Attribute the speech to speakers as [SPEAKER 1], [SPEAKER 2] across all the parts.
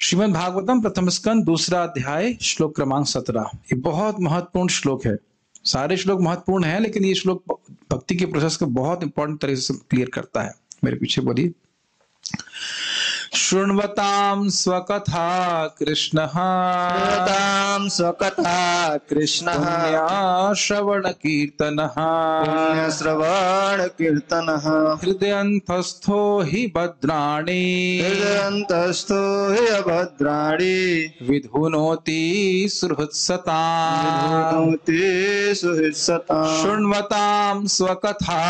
[SPEAKER 1] श्रीमद् भागवतम प्रथम स्कंद दूसरा अध्याय श्लोक क्रमांक 17। ये बहुत महत्वपूर्ण श्लोक है। सारे श्लोक महत्वपूर्ण हैं, लेकिन ये श्लोक भक्ति के प्रोसेस को बहुत इंपॉर्टेंट तरीके से क्लियर करता है। मेरे पीछे बोलिए। शृण्वतां स्वकथा कृष्णः,
[SPEAKER 2] श्रुतां स्वकथा कृष्णः,
[SPEAKER 1] पुण्यश्रवण कीर्तनः,
[SPEAKER 2] पुण्यश्रवण कीर्तनः,
[SPEAKER 1] हृदयंतस्थो हि भद्राणि,
[SPEAKER 2] हृदयन्तस्थो हि अभद्राणि,
[SPEAKER 1] विधुनोति सुहृत्सताम्,
[SPEAKER 2] विधुनोति सुहृत्सताम्।
[SPEAKER 1] शृण्वतां स्वकथा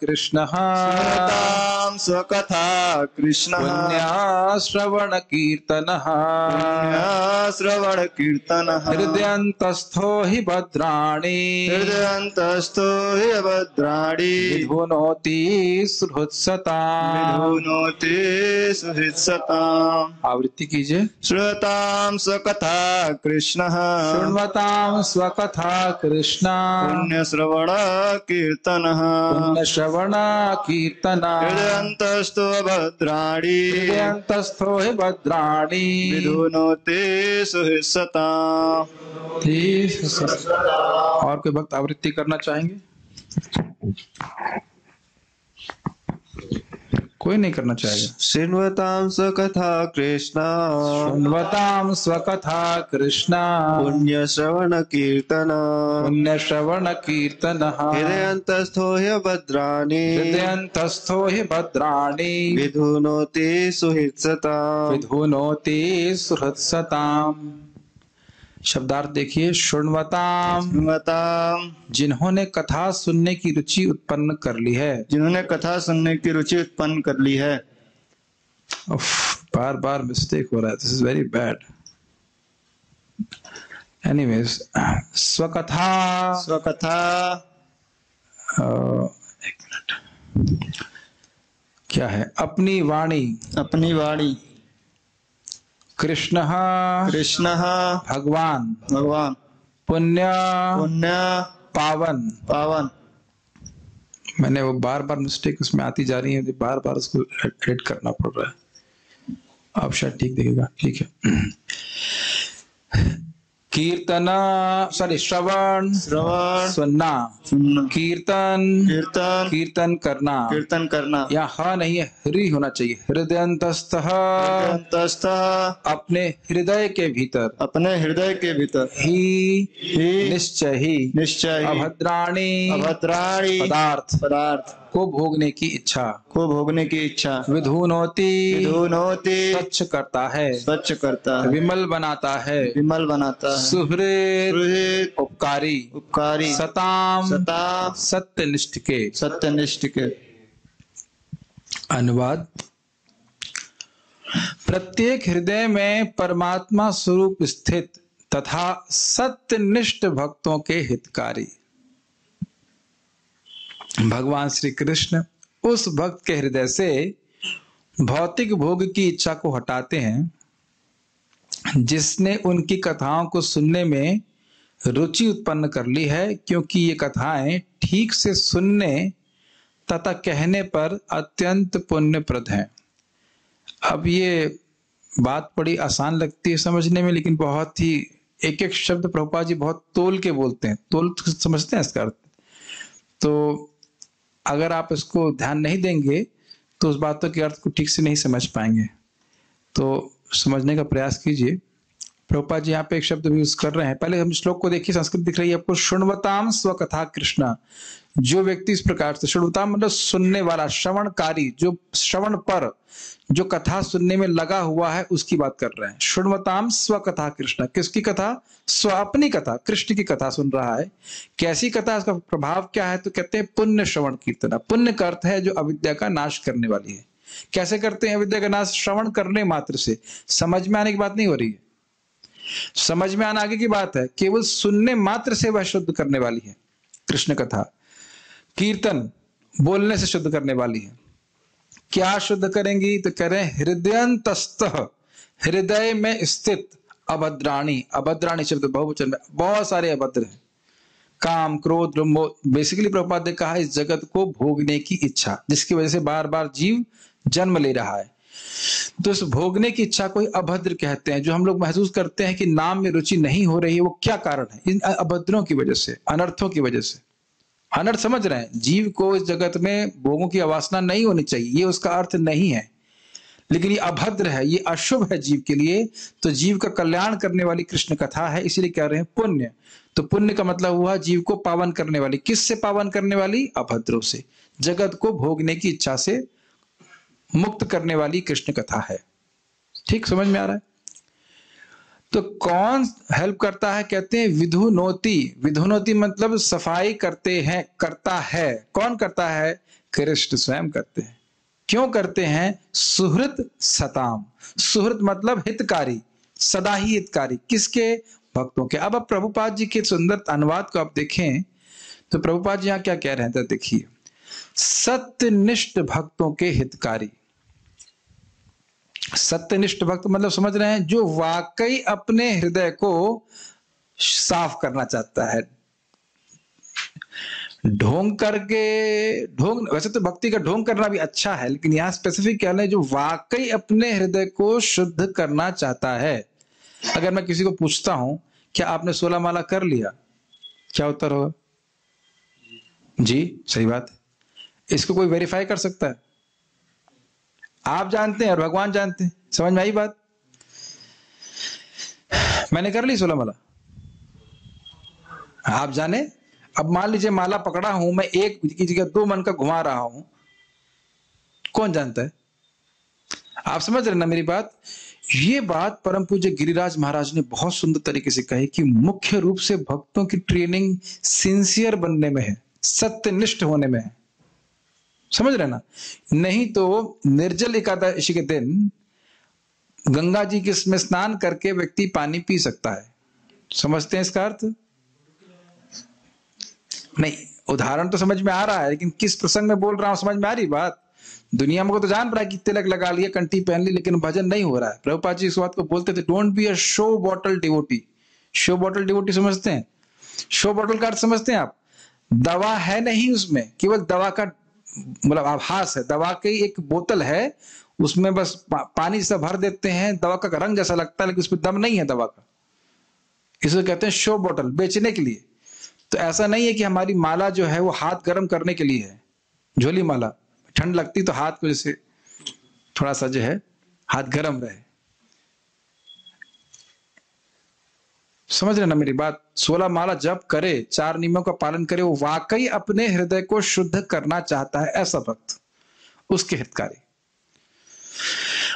[SPEAKER 1] कृष्णः,
[SPEAKER 2] श्रुतां स्वकथा कृष्णः,
[SPEAKER 1] श्रवण कीर्तनः,
[SPEAKER 2] श्रवण कीर्तनः,
[SPEAKER 1] हृदयंतस्थो हि भद्राणि,
[SPEAKER 2] हृदयन्तस्थो हि अभद्राणि,
[SPEAKER 1] विधुनोति सुहृत्सताम्।
[SPEAKER 2] विधुनोति सुहृत्सताम्।
[SPEAKER 1] आवृत्ति कीजिए।
[SPEAKER 2] श्रुतां स्वकथा कृष्णः,
[SPEAKER 1] शृण्वतां स्वकथा कृष्ण,
[SPEAKER 2] पुण्यश्रवण कीर्तनः,
[SPEAKER 1] पुण्यश्रवण कीर्तनः,
[SPEAKER 2] हृदयन्तस्थो भद्राणि,
[SPEAKER 1] हृदयंतस्थो हि भद्राणि,
[SPEAKER 2] विधुनोति सुहृत्सताम्।
[SPEAKER 1] और कोई भक्त आवृत्ति करना चाहेंगे? कोई नहीं करना चाहेगा।
[SPEAKER 2] शृण्वतां स्वकथा कृष्ण,
[SPEAKER 1] शृण्वतां स्वकथा कृष्ण,
[SPEAKER 2] पुण्यश्रवण कीर्तन,
[SPEAKER 1] पुण्यश्रवण कीर्तनः,
[SPEAKER 2] हृदयन्तस्थो हि भद्राणि,
[SPEAKER 1] हृदयंतस्थो हि भद्राणि,
[SPEAKER 2] विधुनोति सुहृत्सताम्।
[SPEAKER 1] विधुनोति सुहृत्सताम्। शब्दार्थ देखिए। शृण्वताम,
[SPEAKER 2] शृण्वतां,
[SPEAKER 1] जिन्होंने कथा सुनने की रुचि उत्पन्न कर ली है।
[SPEAKER 2] जिन्होंने कथा सुनने की रुचि उत्पन्न कर ली है।
[SPEAKER 1] बार बार मिस्टेक हो रहा है। This is very bad. Anyways, स्वकथा,
[SPEAKER 2] स्वकथा,
[SPEAKER 1] एक मिनट, क्या है? अपनी वाणी,
[SPEAKER 2] अपनी वाणी,
[SPEAKER 1] कृष्ण,
[SPEAKER 2] कृष्ण,
[SPEAKER 1] भगवान,
[SPEAKER 2] भगवान,
[SPEAKER 1] पुण्य,
[SPEAKER 2] पुण्य,
[SPEAKER 1] पावन,
[SPEAKER 2] पावन।
[SPEAKER 1] मैंने वो बार बार मिस्टेक उसमें आती जा रही है, बार बार उसको एडिट करना पड़ रहा है। अब शायद ठीक दिखेगा। ठीक है। कीर्तन, सॉरी, श्रवण,
[SPEAKER 2] श्रवण,
[SPEAKER 1] सुनना,
[SPEAKER 2] सुनना,
[SPEAKER 1] कीर्तन,
[SPEAKER 2] कीर्तन,
[SPEAKER 1] कीर्तन करना।
[SPEAKER 2] कीर्तन करना।
[SPEAKER 1] यहाँ नहीं है, हृदय होना चाहिए। हृदयंतस्थ,
[SPEAKER 2] हृदयन्तस्थ,
[SPEAKER 1] अपने हृदय के भीतर,
[SPEAKER 2] अपने हृदय के भीतर,
[SPEAKER 1] ही निश्चय ही,
[SPEAKER 2] निश्चय ही,
[SPEAKER 1] अभद्राणी,
[SPEAKER 2] अभद्राणि,
[SPEAKER 1] पदार्थ
[SPEAKER 2] पदार्थ
[SPEAKER 1] को भोगने की इच्छा,
[SPEAKER 2] को भोगने की इच्छा,
[SPEAKER 1] विधुनोति,
[SPEAKER 2] विधुनोति,
[SPEAKER 1] स्वच्छ करता है,
[SPEAKER 2] स्वच्छ करता है,
[SPEAKER 1] विमल बनाता है,
[SPEAKER 2] विमल बनाता है,
[SPEAKER 1] सुहृद,
[SPEAKER 2] सुहृद,
[SPEAKER 1] उपकारी,
[SPEAKER 2] उपकारी,
[SPEAKER 1] सताम,
[SPEAKER 2] सताम,
[SPEAKER 1] सत्यनिष्ठ के।
[SPEAKER 2] सत्यनिष्ठ के।
[SPEAKER 1] अनुवाद। प्रत्येक हृदय में परमात्मा स्वरूप स्थित तथा सत्यनिष्ठ भक्तों के हितकारी भगवान श्री कृष्ण उस भक्त के हृदय से भौतिक भोग की इच्छा को हटाते हैं, जिसने उनकी कथाओं को सुनने में रुचि उत्पन्न कर ली है, क्योंकि ये कथाएं ठीक से सुनने तथा कहने पर अत्यंत पुण्यप्रद हैं। अब ये बात बड़ी आसान लगती है समझने में, लेकिन बहुत ही एक एक शब्द प्रभुपाद जी बहुत तोल के बोलते हैं। तोल समझते हैं इसका अर्थ? तो अगर आप इसको ध्यान नहीं देंगे तो उस बातों के अर्थ को ठीक से नहीं समझ पाएंगे। तो समझने का प्रयास कीजिए। प्रभुपाद जी यहाँ पे एक शब्द भी यूज कर रहे हैं। पहले हम श्लोक को देखिए, संस्कृत दिख रही है आपको। शृण्वताम स्वकथा कृष्ण, जो व्यक्ति इस प्रकार से, शृण्वताम मतलब सुनने वाला, श्रवणकारी, जो श्रवण पर, जो कथा सुनने में लगा हुआ है, उसकी बात कर रहे हैं। शृण्वताम स्वकथा कृष्ण, किसकी कथा? स्व, अपनी कथा, कृष्ण की कथा सुन रहा है। कैसी कथा? इसका प्रभाव क्या है? तो कहते हैं पुण्य श्रवण कीर्तन। पुण्य का अर्थ है जो अविद्या का नाश करने वाली है। कैसे करते हैं अविद्या का नाश? श्रवण करने मात्र से। समझ में आने की बात नहीं हो रही है, समझ में आना आगे की बात है। केवल सुनने मात्र से वह शुद्ध करने वाली है कृष्ण कथा। कीर्तन, बोलने से शुद्ध करने वाली है। क्या शुद्ध करेंगी? तो कह रहे हैं हृदयंतस्थ, हृदय में स्थित, अभद्राणी। अभद्राणी शब्द बहुवचन में, बहुत सारे अभद्र हैं। काम, क्रोध, ब्रह्मो, बेसिकली प्रभुपाद ने कहा इस जगत को भोगने की इच्छा, जिसकी वजह से बार बार जीव जन्म ले रहा है। तो इस भोगने की इच्छा को ही अभद्र कहते हैं। जो हम लोग महसूस करते हैं कि नाम में रुचि नहीं हो रही है, वो क्या कारण है? इन अभद्रों की वजह से, अनर्थों की वजह से। अनर्थ समझ रहे हैं? जीव को इस जगत में भोगों की वासना नहीं होनी चाहिए, ये उसका अर्थ नहीं है, लेकिन ये अभद्र है, ये अशुभ है जीव के लिए। तो जीव का कल्याण करने वाली कृष्ण कथा है, इसीलिए कह रहे हैं पुण्य। तो पुण्य का मतलब हुआ जीव को पावन करने वाली। किससे पावन करने वाली? अभद्रों से, जगत को भोगने की इच्छा से मुक्त करने वाली कृष्ण कथा है। ठीक समझ में आ रहा है? तो कौन हेल्प करता है? कहते हैं विधुनोति। विधुनोति मतलब सफाई करते हैं, करता है। कौन करता है? कृष्ण स्वयं करते हैं। क्यों करते हैं? सुहृत सताम। सुहृत मतलब हितकारी, सदा ही हितकारी। किसके? भक्तों के। अब प्रभुपाद जी के सुंदर अनुवाद को आप देखें तो प्रभुपाद जी यहाँ क्या कह रहे हैं, देखिए, सत्यनिष्ठ भक्तों के हितकारी। सत्यनिष्ठ भक्त मतलब समझ रहे हैं, जो वाकई अपने हृदय को साफ करना चाहता है। ढोंग करके, ढोंग वैसे तो भक्ति का ढोंग करना भी अच्छा है, लेकिन यहां स्पेसिफिक क्या है, जो वाकई अपने हृदय को शुद्ध करना चाहता है। अगर मैं किसी को पूछता हूं क्या आपने 16 माला कर लिया, क्या उत्तर होगा? जी, सही बात है। इसको कोई वेरीफाई कर सकता है? आप जानते हैं और भगवान जानते हैं। समझ में आई बात? मैंने कर ली 16 माला, आप जाने। अब मान लीजिए माला पकड़ा हूं मैं, एक की जगह 2 मन का घुमा रहा हूं, कौन जानता है? आप समझ रहे ना मेरी बात? ये बात परम पूज्य गिरिराज महाराज ने बहुत सुंदर तरीके से कही कि मुख्य रूप से भक्तों की ट्रेनिंग सिंसियर बनने में है, सत्यनिष्ठ होने में है। समझ रहे ना? नहीं तो निर्जल एकादशी के दिन गंगा जी के में स्नान करके व्यक्ति पानी पी सकता है। समझते हैं इसका अर्थ? नहीं, उदाहरण तो समझ में आ रहा है, लेकिन किस प्रसंग में बोल रहा हूं समझ में आ रही बात? दुनिया में को तो जान रहा है कि तिलक लगा लिया, कंठी पहन ली, लेकिन भजन नहीं हो रहा है। प्रभुपाद जी इस बात को बोलते थे, don't be a show bottle devotee. Show bottle devotee समझते हैं? शो बॉटल का अर्थ समझते हैं आप? दवा है नहीं उसमें, केवल दवा का मतलब आभास है। दवा की एक बोतल है, उसमें बस पानी से भर देते हैं, दवा का रंग जैसा लगता है, लेकिन उसमें दम नहीं है दवा का। इसे कहते हैं शो बॉटल, बेचने के लिए। तो ऐसा नहीं है कि हमारी माला जो है वो हाथ गर्म करने के लिए है। झोली माला ठंड लगती तो हाथ को जैसे थोड़ा सा जो है हाथ गर्म रहे। समझ रहे ना मेरी बात? 16 माला जप करे, 4 नियमों का पालन करे, वो वाकई अपने हृदय को शुद्ध करना चाहता है, ऐसा भक्त, उसके हितकारी।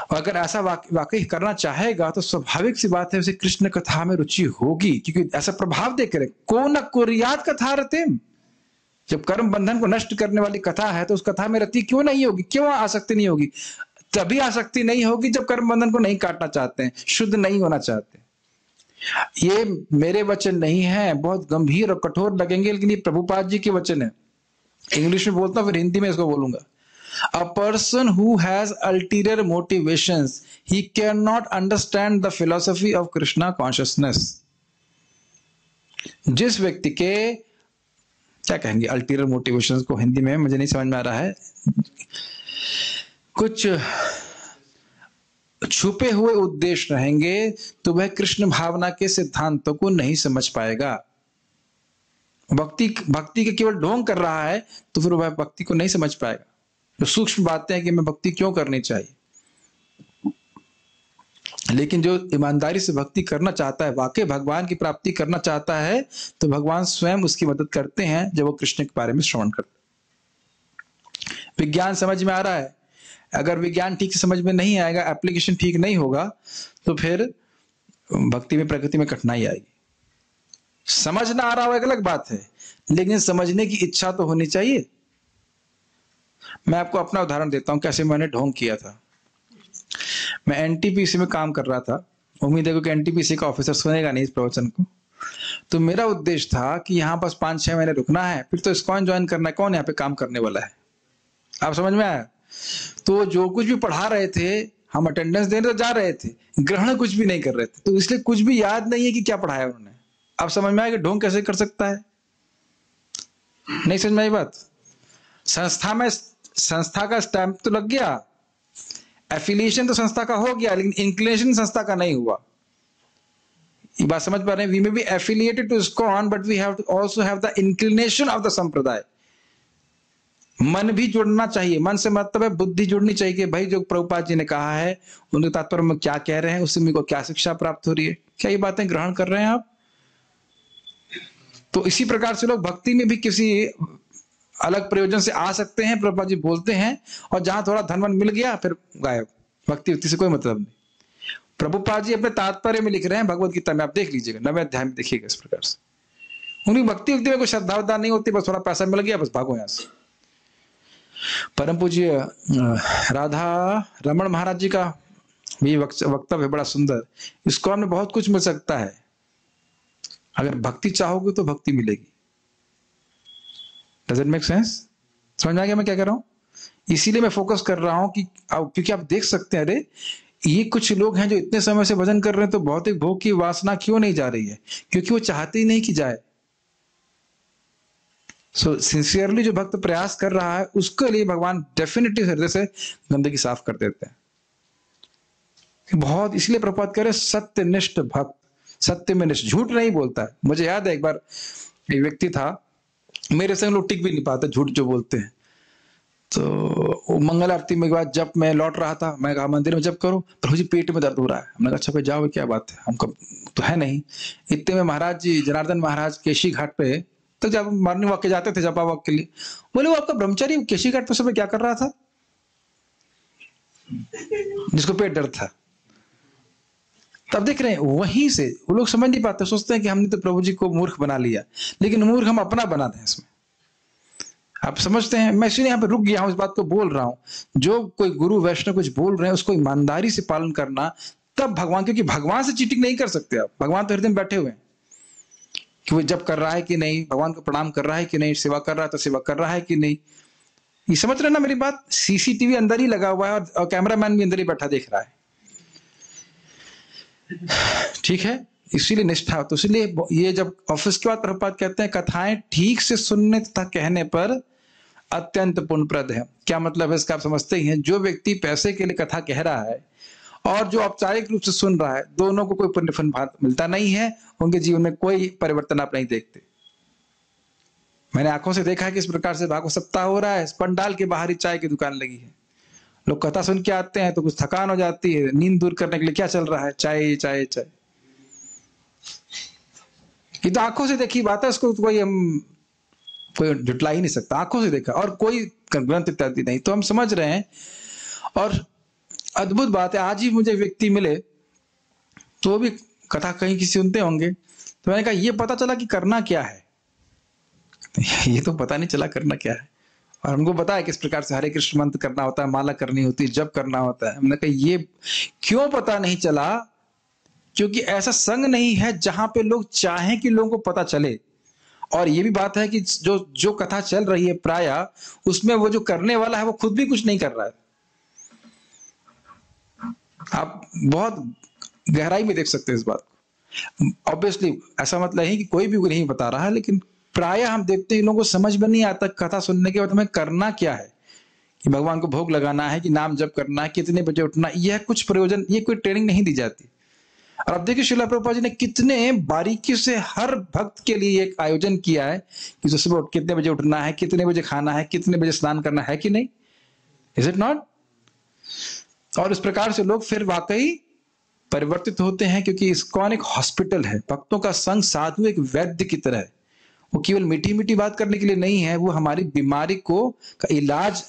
[SPEAKER 1] और अगर ऐसा वाकई करना चाहेगा तो स्वाभाविक सी बात है उसे कृष्ण कथा में रुचि होगी, क्योंकि ऐसा प्रभाव देख करे को न कुर्यात कथा रतिम। जब कर्म बंधन को नष्ट करने वाली कथा है तो उस कथा में रति क्यों नहीं होगी? क्यों आसक्ति नहीं होगी? तभी आसक्ति नहीं होगी जब कर्म बंधन को नहीं काटना चाहते हैं, शुद्ध नहीं होना चाहते। ये मेरे वचन नहीं है, बहुत गंभीर और कठोर लगेंगे, लेकिन ये प्रभुपाद जी के वचन है। इंग्लिश में बोलता हूं, फिर हिंदी में इसको बोलूंगा। A person who has ulterior motivations, he cannot understand the philosophy of Krishna consciousness. जिस व्यक्ति के क्या कहेंगे अल्टीरियर मोटिवेशंस को हिंदी में, मुझे नहीं समझ में आ रहा है, कुछ छुपे हुए उद्देश्य रहेंगे, तो वह कृष्ण भावना के सिद्धांतों को नहीं समझ पाएगा। भक्ति के केवल ढोंग कर रहा है तो फिर वह भक्ति को नहीं समझ पाएगा। जो सूक्ष्म बातें हैं कि मैं भक्ति क्यों करनी चाहिए, लेकिन जो ईमानदारी से भक्ति करना चाहता है, वाकई भगवान की प्राप्ति करना चाहता है, तो भगवान स्वयं उसकी मदद करते हैं जब वो कृष्ण के बारे में श्रवण करते। विज्ञान समझ में आ रहा है? अगर विज्ञान ठीक से समझ में नहीं आएगा, एप्लीकेशन ठीक नहीं होगा, तो फिर भक्ति में प्रकृति में कठिनाई आएगी। समझ ना आ रहा हो एक अलग बात है, लेकिन समझने की इच्छा तो होनी चाहिए। मैं आपको अपना उदाहरण देता हूं कैसे मैंने ढोंग किया था। मैं एनटीपीसी में काम कर रहा था। उम्मीद है कि एनटीपीसी का ऑफिसर सुनेगा नहीं इस प्रवचन को। तो मेरा उद्देश्य था कि यहाँ बस 5-6 महीने रुकना है, फिर तो इस्कॉन ज्वाइन करना है, कौन यहाँ पे काम करने वाला है? आप समझ में आया? तो जो कुछ भी पढ़ा रहे थे, हम अटेंडेंस देने तो जा रहे थे, ग्रहण कुछ भी नहीं कर रहे थे, तो इसलिए कुछ भी याद नहीं है कि क्या पढ़ाया उन्होंने। आप समझ में आया कि ढोंग कैसे कर सकता है? नहीं समझ में आई बात? संस्था का स्टैंप तो लग गया, एफिलिएशन तो संस्था का हो गया, लेकिन इंक्लिनेशन संस्था का नहीं हुआ। ये बात समझ पा रहे हैं? We may be affiliated to ISKCON, but we have to also have the inclination of the संप्रदाय। मन भी जुड़ना चाहिए। मन से मतलब है बुद्धि जुड़नी चाहिए कि भाई जो प्रभुपाद जी ने कहा है उनके तात्पर्य में क्या कह रहे हैं, उससे मेरे को क्या शिक्षा प्राप्त हो रही है, क्या ये बातें ग्रहण कर रहे हैं आप? तो इसी प्रकार से लोग भक्ति में भी किसी अलग प्रयोजन से आ सकते हैं। प्रभुपाद जी बोलते हैं, और जहां थोड़ा धन वन मिल गया फिर गायब, भक्ति से कोई मतलब नहीं। प्रभुपाद जी अपने तात्पर्य में लिख रहे हैं, भगवत गीता में आप देख लीजिएगा, 9वें अध्याय में देखिएगा इस प्रकार से। उनकी भक्ति में कोई श्रद्धा उद्धा नहीं होती, बस थोड़ा पैसा मिल गया बस भागो यहां से। परम पूज्य राधा रमण महाराज जी का भी वक्तव्य बड़ा सुंदर। ISKCON में बहुत कुछ मिल सकता है, अगर भक्ति चाहोगे तो भक्ति मिलेगी। Does it make sense? समझ में आ गया मैं क्या कर रहा हूं? इसीलिए मैं फोकस कर रहा हूं कि क्योंकि आप देख सकते हैं, अरे ये कुछ लोग हैं जो इतने समय से भजन कर रहे हैं, तो भौतिक भोग की वासना क्यों नहीं जा रही है? क्योंकि वो चाहते ही नहीं कि जाए। सो सिंसियरली जो भक्त प्रयास कर रहा है उसके लिए भगवान डेफिनेटली हृदय से गंदगी साफ कर देते हैं। बहुत इसलिए प्रपात करे सत्यनिष्ठ भक्त, सत्य में निष्ठ, झूठ नहीं बोलता है। मुझे याद है एक बार एक व्यक्ति था, मेरे संग लोग टिक भी नहीं पाते, झूठ जो बोलते हैं। तो वो मंगल आरती में बाद जब मैं लौट रहा था, मैं कहा मंदिर में जब करो, प्रभु जी पेट में दर्द हो रहा है। हमने कहा अच्छा भाई जाओ, क्या बात है, हमको तो है नहीं। इतने में महाराज जी जनार्दन महाराज केशी घाट पे, तो जब मॉर्निंग वॉक के जाते थे जपा वॉक के लिए, बोले वो आपका ब्रह्मचारी केशी घाट पे समय क्या कर रहा था, जिसको पेट दर्द था। तब देख रहे हैं वहीं से वो लोग समझ नहीं पाते, सोचते हैं कि हमने तो प्रभु जी को मूर्ख बना लिया, लेकिन मूर्ख हम अपना बना दें इसमें। आप समझते हैं? मैं इसलिए यहाँ पे रुक गया हूं, इस बात को बोल रहा हूं। जो कोई गुरु वैष्णव कुछ बोल रहे हैं उसको ईमानदारी से पालन करना, तब भगवान, क्योंकि भगवान से चीटिंग नहीं कर सकते आप। भगवान तो हृदय में बैठे हुए हैं कि वो जब कर रहा है कि नहीं, भगवान को प्रणाम कर रहा है कि नहीं, सेवा कर रहा है तो सेवा कर रहा है कि नहीं। ये समझ रहे ना मेरी बात? सीसीटीवी अंदर ही लगा हुआ है और कैमरामैन भी अंदर ही बैठा देख रहा है। ठीक है, इसीलिए निष्ठा। तो इसलिए ये जब ऑफिस के बाद प्रभुपाद कहते हैं कथाएं ठीक से सुनने तथा कहने पर अत्यंत पुण्यप्रद है। क्या मतलब है इसका आप समझते ही हैं। जो व्यक्ति पैसे के लिए कथा कह रहा है और जो औपचारिक रूप से सुन रहा है, दोनों को कोई पुण्य फल मिलता नहीं है, उनके जीवन में कोई परिवर्तन आप नहीं देखते। मैंने आंखों से देखा है कि इस प्रकार से भागवत सप्ताह हो रहा है, पंडाल के बाहर ही चाय की दुकान लगी है, लोग कथा सुन के आते हैं तो कुछ थकान हो जाती है, नींद दूर करने के लिए क्या चल रहा है, चाय चाय चाय। ये तो आंखों से देखी बात है, इसको कोई जुटला ही नहीं सकता। आंखों से देखा और कोई ग्रंथ इत्यादि नहीं, तो हम समझ रहे हैं। और अद्भुत बात है, आज ही मुझे व्यक्ति मिले तो वो भी कथा कहीं किसी सुनते होंगे, तो मैंने कहा ये पता चला कि करना क्या है। ये तो पता नहीं चला करना क्या है, और हमको बताया किस प्रकार से हरे कृष्ण मंत्र करना होता है, माला करनी होती है, जप करना होता है। हमने कहा ये क्यों पता नहीं चला? क्योंकि ऐसा संग नहीं है जहां पे लोग चाहें कि लोगों को पता चले। और ये भी बात है कि जो कथा चल रही है प्राय उसमें वो जो करने वाला है वो खुद भी कुछ नहीं कर रहा है। आप बहुत गहराई में देख सकते हैं इस बात को। ऑब्वियसली ऐसा मतलब है कि कोई भी नहीं बता रहा है, लेकिन प्राय हम देखते हैं लोगों को समझ में नहीं आता कथा सुनने के बाद हमें करना क्या है, कि भगवान को भोग लगाना है, कि नाम जप करना है, कितने बजे उठना, यह कुछ प्रयोजन, ये कोई ट्रेनिंग नहीं दी जाती। और अब देखिए श्रील प्रभुपाद जी ने कितने बारीकी से हर भक्त के लिए एक आयोजन किया है कि सुबह कितने बजे उठना है, कितने बजे खाना है, कितने बजे स्नान करना है कि नहीं। Is it not? और इस प्रकार से लोग फिर वाकई परिवर्तित होते हैं, क्योंकि ISKCON एक हॉस्पिटल है। भक्तों का संग साधु एक वैद्य की तरह है। वो केवल मीठी मीठी बात करने के लिए नहीं है, वो हमारी बीमारी को का इलाज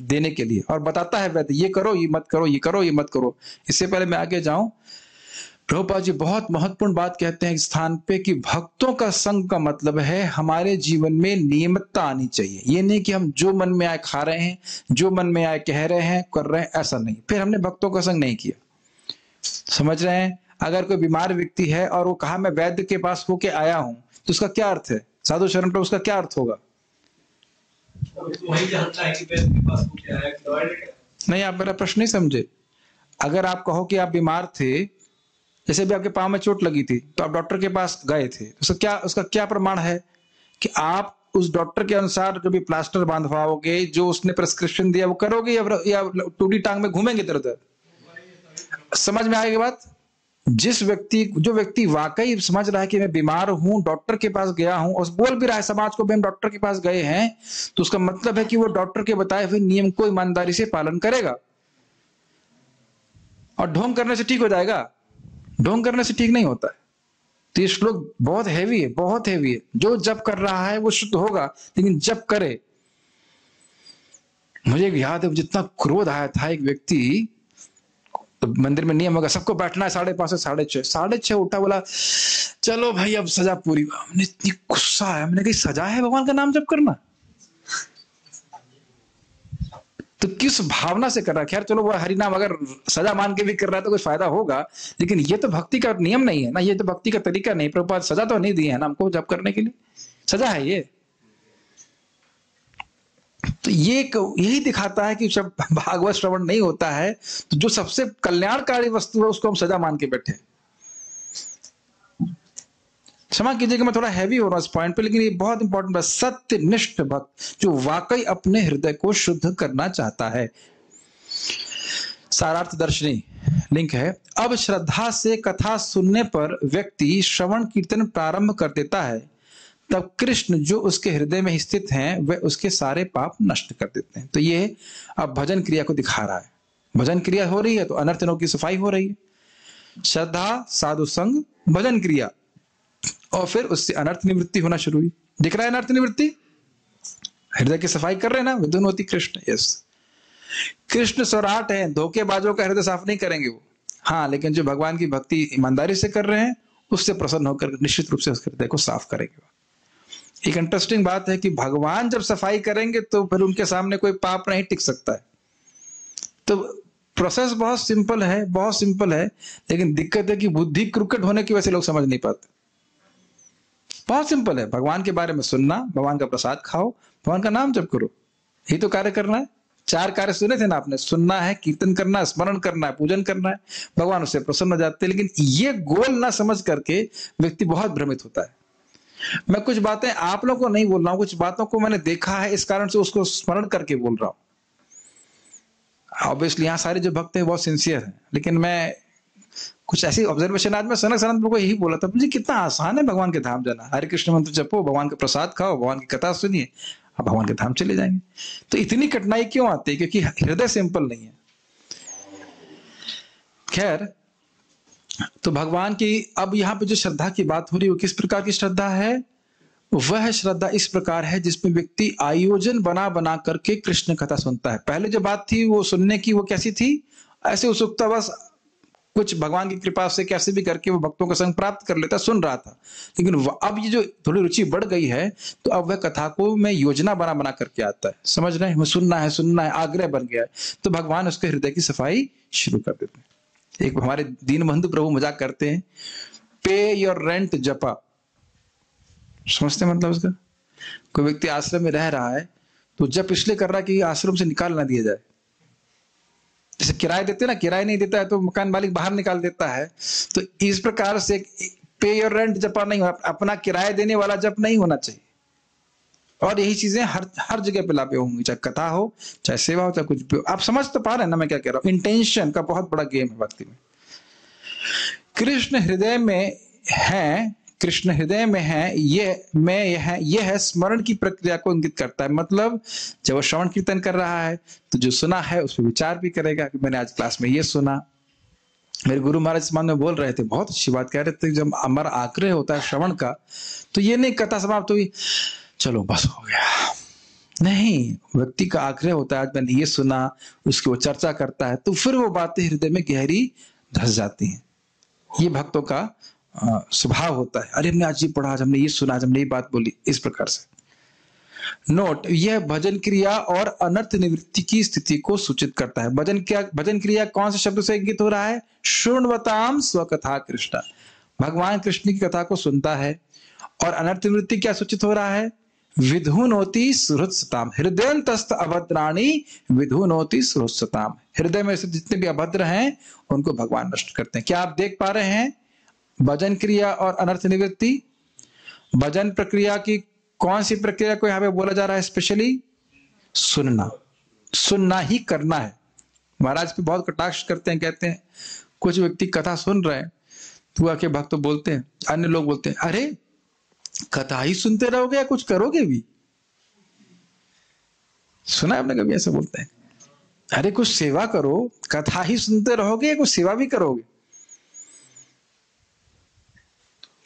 [SPEAKER 1] देने के लिए और बताता है वैद्य, ये करो, ये मत करो, ये करो, ये मत करो। इससे पहले मैं आगे जाऊं, प्रभुपाद जी बहुत महत्वपूर्ण बात कहते हैं इस स्थान पे कि भक्तों का संग का मतलब है हमारे जीवन में नियमितता आनी चाहिए। ये नहीं कि हम जो मन में आए खा रहे हैं, जो मन में आए कह रहे हैं, कर रहे हैं, ऐसा नहीं। फिर हमने भक्तों का संग नहीं किया। समझ रहे हैं? अगर कोई बीमार व्यक्ति है और वो कहा मैं वैद्य के पास होके आया हूं, तो उसका क्या अर्थ है? साधु शरण पर उसका क्या अर्थ होगा?
[SPEAKER 3] वही जानता है कि वैद्य के पास होके आया कि दवाई लेके।
[SPEAKER 1] नहीं, आप मेरा प्रश्न नहीं समझे। अगर आप कहो कि आप बीमार थे, जैसे भी आपके पांव में चोट लगी थी, तो आप डॉक्टर के पास गए थे, उसका क्या प्रमाण है कि आप उस डॉक्टर के अनुसार जो भी प्लास्टर बांधवाओगे, जो उसने प्रिस्क्रिप्शन दिया वो करोगे, या टूटी टांग में घूमेंगे इधर उधर? समझ में आएगी बात? जो व्यक्ति वाकई समझ रहा है कि मैं बीमार हूं, डॉक्टर के पास गया हूं और बोल भी रहा है समाज को, हम डॉक्टर के पास गए हैं, तो उसका मतलब है कि वो डॉक्टर के बताए हुए नियम को ईमानदारी से पालन करेगा। और ढोंग करने से ठीक हो जाएगा? ढोंग करने से ठीक नहीं होता है। तो ये श्लोक बहुत हैवी है, बहुत हैवी है। जो जप कर रहा है वो शुद्ध होगा, लेकिन जप करे। मुझे याद है जितना क्रोध आया था, एक व्यक्ति तो मंदिर में नियम होगा सबको बैठना है 5:30 से 6:30 उठा, बोला चलो भाई अब सजा पूरी। हमने इतनी गुस्सा आया, मैंने कही सजा है भगवान का नाम जप करना? तो किस भावना से कर रहा है? खैर चलो वो हरि नाम अगर सजा मान के भी कर रहा है तो कुछ फायदा होगा, लेकिन ये तो भक्ति का नियम नहीं है ना, ये तो भक्ति का तरीका नहीं। प्रभुपाद सजा तो नहीं दी है ना हमको जप करने के लिए, सजा है ये। तो ये यही दिखाता है कि जब भागवत श्रवण नहीं होता है तो जो सबसे कल्याणकारी वस्तु है उसको हम सजा मान के बैठे। क्षमा कीजिएगा मैं थोड़ा हैवी हो रहा हूं इस पॉइंट पे, लेकिन ये बहुत इंपॉर्टेंट है। सत्यनिष्ठ भक्त जो वाकई अपने हृदय को शुद्ध करना चाहता है। सारार्थ दर्शनी लिंक है। अब श्रद्धा से कथा सुनने पर व्यक्ति श्रवण कीर्तन प्रारंभ कर देता है, तब कृष्ण जो उसके हृदय में स्थित हैं वे उसके सारे पाप नष्ट कर देते हैं। तो ये अब भजन क्रिया को दिखा रहा है। भजन क्रिया हो रही है तो अनर्थनों की सफाई हो रही है। श्रद्धा, साधु संग, भजन क्रिया, और फिर उससे अनर्थ निवृत्ति होना शुरू हुई। दिख रहा है अनर्थ निवृत्ति? हृदय की सफाई कर रहे हैं ना, विदुनोति कृष्ण। यस, कृष्ण सौराट है, धोखेबाजों का हृदय साफ नहीं करेंगे वो। हाँ, लेकिन जो भगवान की भक्ति ईमानदारी से कर रहे हैं उससे प्रसन्न होकर निश्चित रूप से उसके हृदय को साफ करेंगे। एक इंटरेस्टिंग बात है कि भगवान जब सफाई करेंगे तो फिर उनके सामने कोई पाप नहीं टिक सकता है। तो प्रोसेस बहुत सिंपल है, बहुत सिंपल है, लेकिन दिक्कत है कि बुद्धि क्रिकेट होने की वजह से लोग समझ नहीं पाते। बहुत सिंपल है, भगवान के बारे में सुनना, भगवान का प्रसाद खाओ, भगवान का नाम जप करो, यही तो कार्य करना है। 4 कार्य सुने थे ना आपने, सुनना है, कीर्तन करना है, स्मरण करना है, पूजन करना है, भगवान उससे प्रसन्न हो जाते हैं। लेकिन ये गोल ना समझ करके व्यक्ति बहुत भ्रमित होता है। मैं कुछ बातें आप लोगों को नहीं बोल रहा हूं, कुछ बातों को मैंने देखा है, इस कारण से उसको स्मरण करके बोल रहा हूं। ऑब्वियसली यहाँ सारे जो भक्त हैं बहुत सिंसियर हैं, लेकिन मैं कुछ ऐसी ऑब्जर्वेशन, आज मैं सनक सनंद को यही बोला था, मुझे कितना आसान है भगवान के धाम जाना। हरे कृष्ण मंत्र जपो, भगवान का प्रसाद खाओ, भगवान की कथा सुनिए, आप भगवान के धाम चले जाएंगे। तो इतनी कठिनाई क्यों आती है? क्योंकि हृदय सिंपल नहीं है। खैर, तो भगवान की अब यहाँ पे जो श्रद्धा की बात हो रही है वो किस प्रकार की श्रद्धा है? वह श्रद्धा इस प्रकार है जिसमें व्यक्ति आयोजन बना बना करके कृष्ण कथा सुनता है। पहले जो बात थी वो सुनने की, वो कैसी थी? ऐसे उत्सुकता, बस कुछ भगवान की कृपा से कैसे भी करके वो भक्तों का संग प्राप्त कर लेता, सुन रहा था। लेकिन अब ये जो थोड़ी रुचि बढ़ गई है तो अब वह कथा को मैं योजना बना बना करके आता है। समझ रहे हैं? सुनना है, आग्रह बन गया है, तो भगवान उसके हृदय की सफाई शुरू कर देते हैं। एक हमारे दीनबंधु प्रभु मजाक करते हैं, पे योर रेंट जपा। समझते हैं मतलब उसका? कोई व्यक्ति आश्रम में रह रहा है तो जप इसलिए कर रहा है कि आश्रम से निकाल ना दिया जाए। जैसे किराया देते ना, किराया नहीं देता है तो मकान मालिक बाहर निकाल देता है। तो इस प्रकार से पे योर रेंट जपा नहीं, अपना किराया देने वाला जप नहीं होना चाहिए। और यही चीजें हर जगह पे लागू होंगी, चाहे कथा हो, चाहे सेवा हो, चाहे कुछ भी हो। आप समझ तो पा रहे हैं ना मैं क्या कह रहा हूं? इंटेंशन का बहुत बड़ा गेम है भक्ति में। कृष्ण हृदय में है, कृष्ण हृदय में है, यह है स्मरण की प्रक्रिया को इंगित करता है। मतलब जब वो श्रवण कीर्तन कर रहा है तो जो सुना है उस पर विचार भी करेगा कि मैंने आज क्लास में ये सुना। मेरे गुरु महाराज समाज में बोल रहे थे, बहुत अच्छी बात कह रहे थे, जब हमारा आग्रह होता है श्रवण का तो ये नहीं कथा समाप्त हुई चलो बस हो गया, नहीं, व्यक्ति का आग्रह होता है आज मैंने ये सुना, उसकी वो चर्चा करता है तो फिर वो बातें हृदय में गहरी धस जाती हैं। ये भक्तों का स्वभाव होता है। अरे हमने आज ये पढ़ा, आज हमने ये सुना, आज हमने ये बात बोली, इस प्रकार से। नोट, यह भजन क्रिया और अनर्थ निवृत्ति की स्थिति को सूचित करता है। भजन क्रिया कौन से शब्द से इंगित हो रहा है? शृण्वताम स्वकथा कृष्ण, भगवान कृष्ण की कथा को सुनता है। और अनर्थ निवृत्ति क्या सूचित हो रहा है? विधुनोति सुहृत्सताम, हृदयंतस्थ अभद्राणी विधुनोति सुहृत्सताम, हृदय में से जितने भी अभद्र हैं उनको भगवान नष्ट करते हैं। क्या आप देख पा रहे हैं? भजन क्रिया और अनर्थ निवृत्ति। भजन प्रक्रिया की कौन सी प्रक्रिया को यहाँ पे बोला जा रहा है? स्पेशली सुनना, सुनना ही करना है। महाराज पे बहुत कटाक्ष करते हैं, कहते हैं कुछ व्यक्ति कथा सुन रहे हैं, तो आके भक्त बोलते हैं, अन्य लोग बोलते हैं, अरे कथा ही सुनते रहोगे या कुछ करोगे भी? सुना है आपने कभी ऐसा बोलते हैं? अरे कुछ सेवा करो, कथा ही सुनते रहोगे या कुछ सेवा भी करोगे?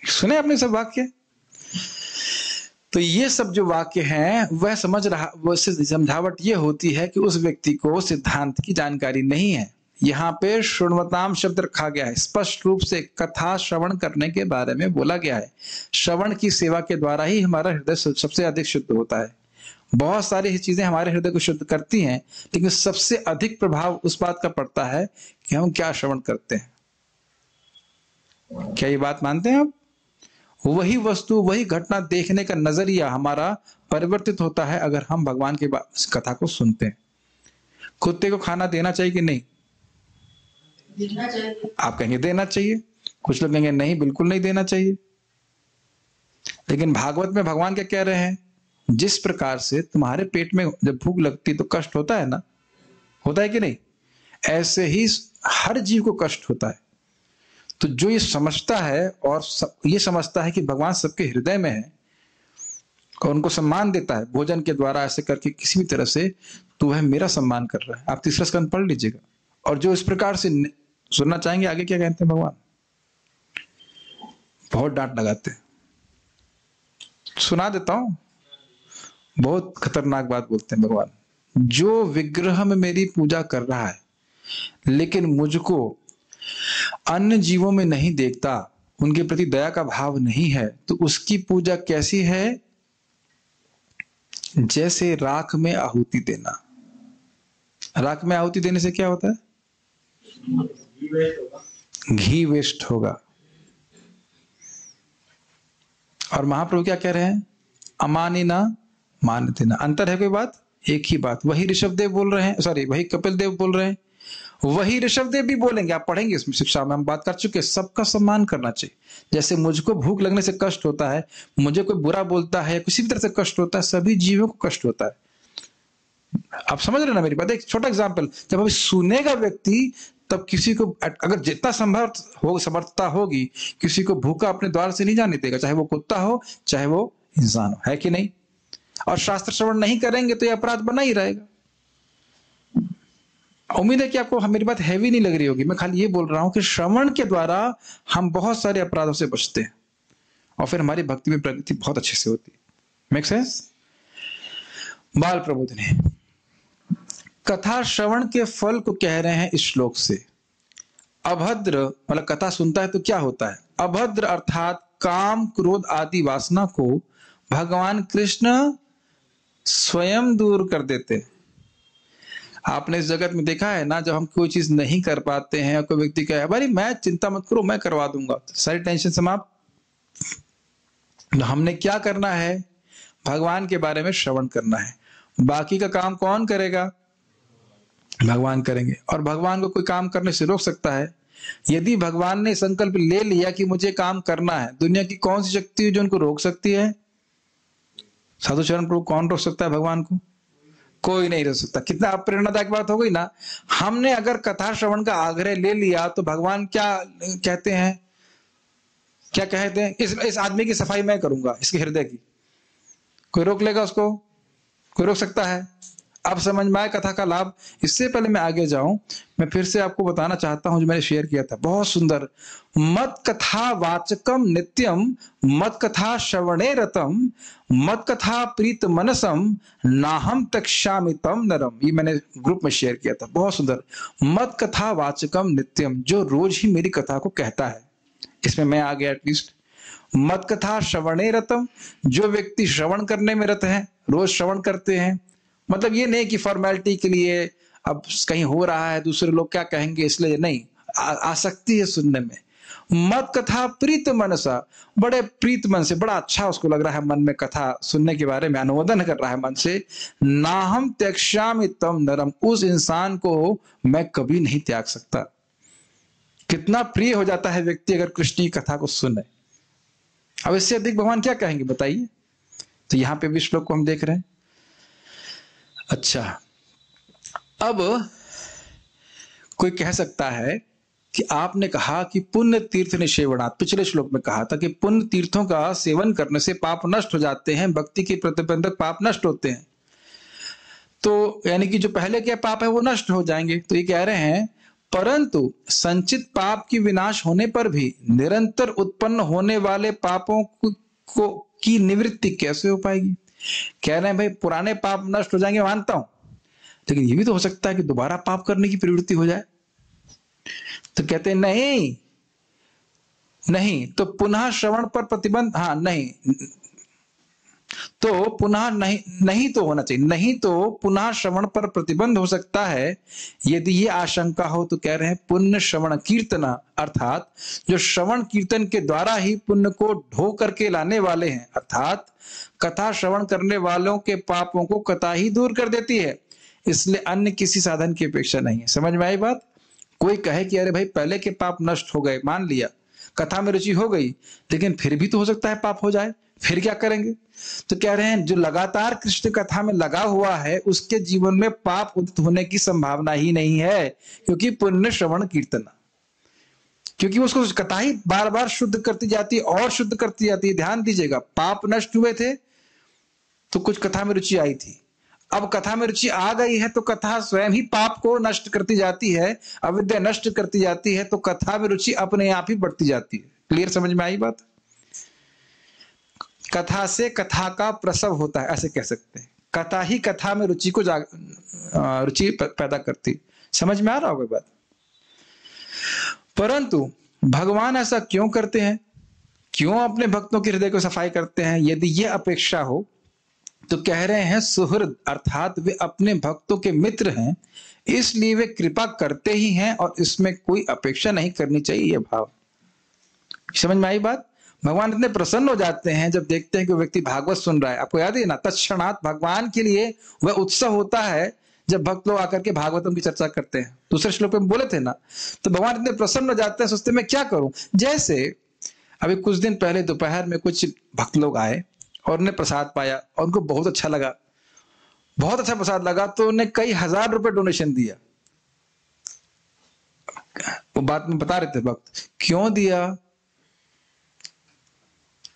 [SPEAKER 1] सुने आपने सब वाक्य? तो ये सब जो वाक्य हैं वह समझ रहा, वैसे समझावट ये होती है कि उस व्यक्ति को सिद्धांत की जानकारी नहीं है। यहाँ पे श्रृण्वताम शब्द रखा गया है, स्पष्ट रूप से कथा श्रवण करने के बारे में बोला गया है। श्रवण की सेवा के द्वारा ही हमारा हृदय सबसे अधिक शुद्ध होता है। बहुत सारी चीजें हमारे हृदय को शुद्ध करती हैं, लेकिन सबसे अधिक प्रभाव उस बात का पड़ता है कि हम क्या श्रवण करते हैं। क्या ये बात मानते हैं आप? वही वस्तु, वही घटना देखने का नजरिया हमारा परिवर्तित होता है अगर हम भगवान की कथा को सुनते हैं। कुत्ते को खाना देना चाहिए कि नहीं?
[SPEAKER 4] देना चाहिए।
[SPEAKER 1] आप कहेंगे देना चाहिए, कुछ लोग कहेंगे नहीं, बिल्कुल नहीं देना चाहिए। लेकिन भागवत में भगवान क्या कह रहे हैं? जिस प्रकार से तुम्हारे पेट में जब भूख लगती तो कष्ट होता है ना, होता है कि नहीं? ऐसे ही हर जीव को कष्ट होता है। तो जो ये समझता है और ये समझता है कि भगवान सबके हृदय में है और उनको सम्मान देता है भोजन के द्वारा, ऐसे करके किसी भी तरह से, तो वह मेरा सम्मान कर रहा है। आप तीसरा स्कंद पढ़ लीजिएगा। और जो इस प्रकार से सुनना चाहेंगे आगे क्या कहते हैं भगवान, बहुत डांट लगाते हैं। सुना देता हूं, बहुत खतरनाक बात बोलते हैं भगवान। जो विग्रह में मेरी पूजा कर रहा है लेकिन मुझको अन्य जीवों में नहीं देखता, उनके प्रति दया का भाव नहीं है, तो उसकी पूजा कैसी है? जैसे राख में आहुति देना। राख में आहुति देने से क्या होता है? घी वेस्ट होगा। और महाप्रभु क्या कह रहे हैं? अमानिना मानतेना। अंतर है कोई बात? एक ही बात। वही ऋषभदेव बोल रहे हैं, सॉरी वही कपिल देव बोल रहे हैं, वही ऋषभदेव भी बोलेंगे। आप पढ़ेंगे इसमें, शिक्षा में हम बात कर चुके हैं। सबका सम्मान करना चाहिए। जैसे मुझको भूख लगने से कष्ट होता है, मुझे कोई बुरा बोलता है, किसी भी तरह से कष्ट होता है, सभी जीवों को कष्ट होता है। आप समझ रहे ना मेरी बात? एक छोटा एग्जाम्पल, जब अभी सुनेगा व्यक्ति, तब किसी को अगर जितना समर्थता होगी, किसी को भूखा अपने द्वार से नहीं जाने देगा, चाहे वो कुत्ता हो चाहे वो इंसान हो, है कि नहीं? और शास्त्र श्रवण नहीं करेंगे तो ये अपराध बना ही रहेगा। उम्मीद है कि आपको मेरी बात हैवी नहीं लग रही होगी। मैं खाली ये बोल रहा हूं कि श्रवण के द्वारा हम बहुत सारे अपराधों से बचते हैं और फिर हमारी भक्ति में प्रगति बहुत अच्छे से होती है। Make sense? बाल प्रबोधनी कथा श्रवण के फल को कह रहे हैं इस श्लोक से। अभद्र मतलब कथा सुनता है तो क्या होता है? अभद्र अर्थात काम क्रोध आदि वासना को भगवान कृष्ण स्वयं दूर कर देते। आपने इस जगत में देखा है ना, जब हम कोई चीज नहीं कर पाते हैं और कोई व्यक्ति कहे भाई मैं चिंता मत करो मैं करवा दूंगा, सारी टेंशन समाप्त। हमने क्या करना है? भगवान के बारे में श्रवण करना है। बाकी का काम कौन करेगा? भगवान करेंगे। और भगवान को कोई काम करने से रोक सकता है? यदि भगवान ने संकल्प ले लिया कि मुझे काम करना है, दुनिया की कौन सी शक्ति है जो उनको रोक सकती है? साधु चरण प्रभु, कौन रोक सकता है भगवान को? कोई नहीं रोक सकता। कितना प्रेरणादायक बात हो गई ना। हमने अगर कथा श्रवण का आग्रह ले लिया तो भगवान क्या कहते हैं? क्या कहते हैं? इस आदमी की सफाई मैं करूंगा, इसके हृदय की। कोई रोक लेगा उसको? कोई रोक सकता है? अब समझ में आए कथा का लाभ। इससे पहले मैं आगे जाऊं, मैं फिर से आपको बताना चाहता हूं जो मैंने शेयर किया था, बहुत सुंदर। मत कथा वाचकम नित्यम मत कथा श्रवणे रतम मत कथा प्रीत मनसम नाहम तक्षामि तम नरम। ये मैंने ग्रुप में शेयर किया था, बहुत सुंदर। मत कथा वाचकम नित्यम, जो रोज ही मेरी कथा को कहता है, इसमें मैं आ गया एटलीस्ट। मत कथा श्रवणे रतम, जो व्यक्ति श्रवण करने में रत है, रोज श्रवण करते हैं। मतलब ये नहीं कि फॉर्मेलिटी के लिए अब कहीं हो रहा है दूसरे लोग क्या कहेंगे इसलिए नहीं, आसक्ति है सुनने में। मत कथा प्रीत मनसा, बड़े प्रीत मन से, बड़ा अच्छा उसको लग रहा है मन में कथा सुनने के बारे में, अनुमोदन कर रहा है मन से। नाहम त्यक्ष्यामि तम नरम, उस इंसान को मैं कभी नहीं त्याग सकता। कितना प्रिय हो जाता है व्यक्ति अगर कृष्ण की कथा को सुने। अब इससे अधिक भगवान क्या कहेंगे बताइए? तो यहां पे भी श्लोक को हम देख रहे हैं। अच्छा, अब कोई कह सकता है कि आपने कहा कि पुण्य तीर्थ निषेवणात्, पिछले श्लोक में कहा था कि पुण्य तीर्थों का सेवन करने से पाप नष्ट हो जाते हैं, भक्ति के प्रतिबंधक पाप नष्ट होते हैं, तो यानी कि जो पहले के पाप है वो नष्ट हो जाएंगे। तो ये कह रहे हैं परंतु संचित पाप की विनाश होने पर भी निरंतर उत्पन्न होने वाले पापों को की निवृत्ति कैसे हो पाएगी। कह रहे हैं भाई पुराने पाप नष्ट हो जाएंगे, मानता हूं, लेकिन ये भी तो हो सकता है कि दोबारा पाप करने की प्रवृत्ति हो जाए। तो कहते हैं नहीं नहीं, तो पुनः श्रवण पर प्रतिबंध, हाँ नहीं, तो पुनः नहीं तो होना चाहिए, नहीं तो पुनः श्रवण पर प्रतिबंध हो सकता है यदि ये आशंका हो। तो कह रहे हैं पुण्य श्रवण कीर्तन, अर्थात जो श्रवण कीर्तन के द्वारा ही पुण्य को ढो करके लाने वाले हैं, अर्थात कथा श्रवण करने वालों के पापों को कथा ही दूर कर देती है, इसलिए अन्य किसी साधन की अपेक्षा नहीं है। समझ में आई बात। कोई कहे कि अरे भाई पहले के पाप नष्ट हो गए, मान लिया, कथा में रुचि हो गई, लेकिन फिर भी तो हो सकता है पाप हो जाए, फिर क्या करेंगे। तो कह रहे हैं जो लगातार कृष्ण कथा में लगा हुआ है उसके जीवन में पाप उदित होने की संभावना ही नहीं है, क्योंकि पुण्य श्रवण कीर्तन, क्योंकि उसको कथा ही बार बार शुद्ध करती जाती है और शुद्ध करती जाती है। ध्यान दीजिएगा, पाप नष्ट हुए थे तो कुछ कथा में रुचि आई थी, अब कथा में रुचि आ गई है तो कथा स्वयं ही पाप को नष्ट करती जाती है, अविद्या नष्ट करती जाती है, तो कथा में रुचि अपने आप ही बढ़ती जाती है। क्लियर, समझ में आई बात। कथा से कथा का प्रसव होता है, ऐसे कह सकते हैं। कथा ही कथा में रुचि को रुचि पैदा करती। समझ में आ रहा होगा बात। परंतु भगवान ऐसा क्यों करते हैं, क्यों अपने भक्तों के हृदय को सफाई करते हैं। यदि यह अपेक्षा हो तो कह रहे हैं सुहृद, अर्थात वे अपने भक्तों के मित्र हैं, इसलिए वे कृपा करते ही हैं और इसमें कोई अपेक्षा नहीं करनी चाहिए। यह भाव समझ में आई बात। भगवान इतने प्रसन्न हो जाते हैं जब देखते हैं कि व्यक्ति भागवत सुन रहा है। आपको याद है ना, तत्क्षणात भगवान के लिए वह उत्सव होता है जब भक्त लोग आकर के भागवतम की चर्चा करते हैं। दूसरे श्लोक में बोले थे ना, तो भगवान इतने प्रसन्न हो जाते हैं, सोचते मैं क्या करूं। जैसे अभी कुछ दिन पहले दोपहर में कुछ भक्त लोग आए और उन्हें प्रसाद पाया और उनको बहुत अच्छा लगा, बहुत अच्छा प्रसाद लगा, तो उन्हें कई हजार रुपए डोनेशन दिया। वो बात में बता रहे थे भक्त, क्यों दिया,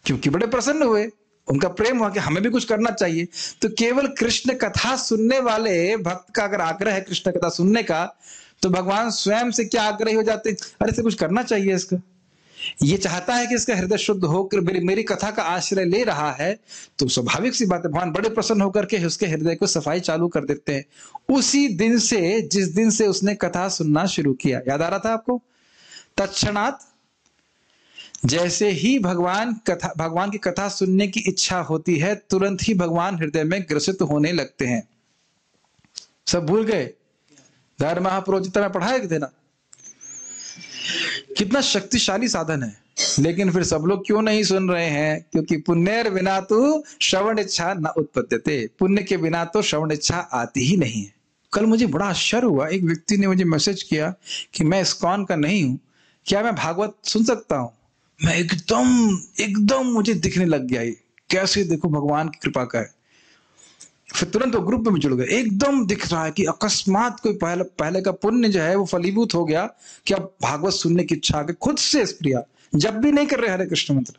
[SPEAKER 1] क्योंकि बड़े प्रसन्न हुए, उनका प्रेम हुआ कि हमें भी कुछ करना चाहिए। तो केवल कृष्ण कथा सुनने वाले भक्त का अगर आग्रह है कृष्ण कथा सुनने का, तो भगवान स्वयं से क्या आग्रही हो जाते, अरे इसे कुछ करना चाहिए, इसका ये चाहता है कि इसका हृदय शुद्ध होकर मेरी कथा का आश्रय ले रहा है, तो स्वाभाविक सी बात है भगवान बड़े प्रसन्न होकर के उसके हृदय को सफाई चालू कर देते हैं। उसी दिन से, जिस दिन से उसने कथा सुनना शुरू किया, याद आ रहा था आपको, तत्क्षणात जैसे ही भगवान की कथा सुनने की इच्छा होती है, तुरंत ही भगवान हृदय में ग्रसित होने लगते हैं। सब भूल गए, धर्म महापुरोहित में पढ़ाए थे ना, कितना शक्तिशाली साधन है। लेकिन फिर सब लोग क्यों नहीं सुन रहे हैं, क्योंकि पुण्यर बिना तो श्रवण इच्छा न उत्पद्यते, पुण्य के बिना तो श्रवण इच्छा आती ही नहीं है। कल मुझे बड़ा आश्चर्य हुआ, एक व्यक्ति ने मुझे मैसेज किया कि मैं इस्कॉन का नहीं हूं, क्या मैं भागवत सुन सकता हूं। मैं एकदम मुझे दिखने लग गया, ये कैसे देखो भगवान की कृपा का है। फिर तुरंत वो ग्रुप में जुड़ गए, एकदम दिख रहा है कि अकस्मात कोई पहले का पुण्य जो है वो फलीभूत हो गया कि अब भागवत सुनने की इच्छा आ गई, खुद से स्प्रिया, जब भी नहीं कर रहे हरे कृष्ण मंत्र,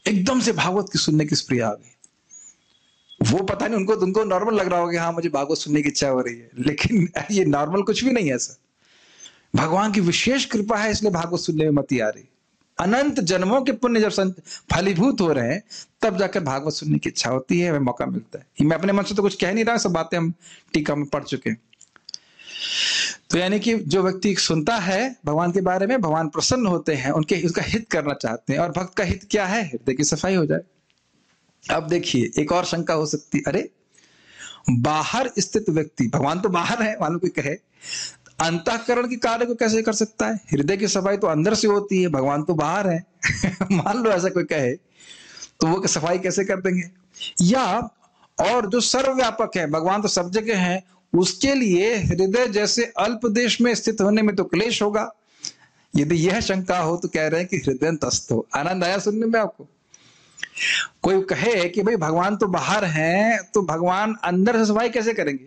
[SPEAKER 1] एकदम से भागवत की सुनने की स्प्रिया आ गई। वो पता नहीं, उनको नॉर्मल लग रहा होगा, हाँ मुझे भागवत सुनने की इच्छा हो रही है, लेकिन ये नॉर्मल कुछ भी नहीं है। ऐसा भगवान की विशेष कृपा है, इसलिए भागवत सुनने में मति आ रही। अनंत जन्मों के पुण्य जब फलीभूत हो रहे हैं, तब जाकर भागवत सुनने की इच्छा होती है, वह मौका मिलता है। मैं अपने मन से तो कुछ कह नहीं रहा, सब बातें हम टीका में पढ़ चुके हैं। तो यानी कि जो व्यक्ति सुनता है भगवान के बारे में, भगवान प्रसन्न होते हैं, उसका हित करना चाहते हैं। और भक्त का हित क्या है, हृदय की सफाई हो जाए। अब देखिए एक और शंका हो सकती, अरे बाहर स्थित व्यक्ति, भगवान तो बाहर है, मानो कोई कहे, अंतःकरण के कार्य को कैसे कर सकता है, हृदय की सफाई तो अंदर से होती है, भगवान तो बाहर है। मान लो ऐसा कोई कहे, तो वो सफाई कैसे कर देंगे। या और जो सर्वव्यापक है, भगवान तो सब जगह है, उसके लिए हृदय जैसे अल्प देश में स्थित होने में तो क्लेश होगा। यदि यह शंका हो तो कह रहे हैं कि हृदय तस्त हो। आनंद आया सुनने में आपको। कोई कहे कि भाई भगवान तो बाहर हैं, तो भगवान अंदर से सफाई कैसे करेंगे,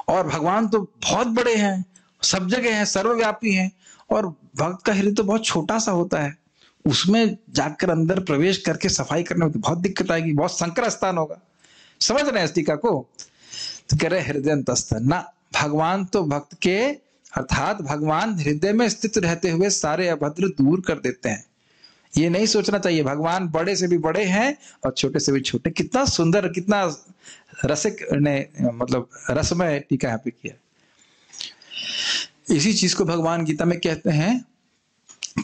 [SPEAKER 1] और भगवान तो बहुत बड़े हैं, सब जगह है, सर्वव्यापी है। और भक्त का हृदय तो बहुत छोटा सा होता है, उसमें जाकर अंदर प्रवेश करके सफाई करने में तो बहुत दिक्कत आएगी, बहुत संकर स्थान होगा। समझ रहे हैं इस टीका को? तो कह रहे हृदय अंतस्थ ना, भगवान तो भक्त के अर्थात भगवान हृदय में स्थित रहते हुए सारे अभद्र दूर कर देते हैं। ये नहीं सोचना चाहिए भगवान बड़े से भी बड़े हैं और छोटे से भी छोटे। कितना सुंदर, कितना रसिक ने मतलब रसमय टीका यहाँ पे किया। इसी चीज को भगवान गीता में कहते हैं,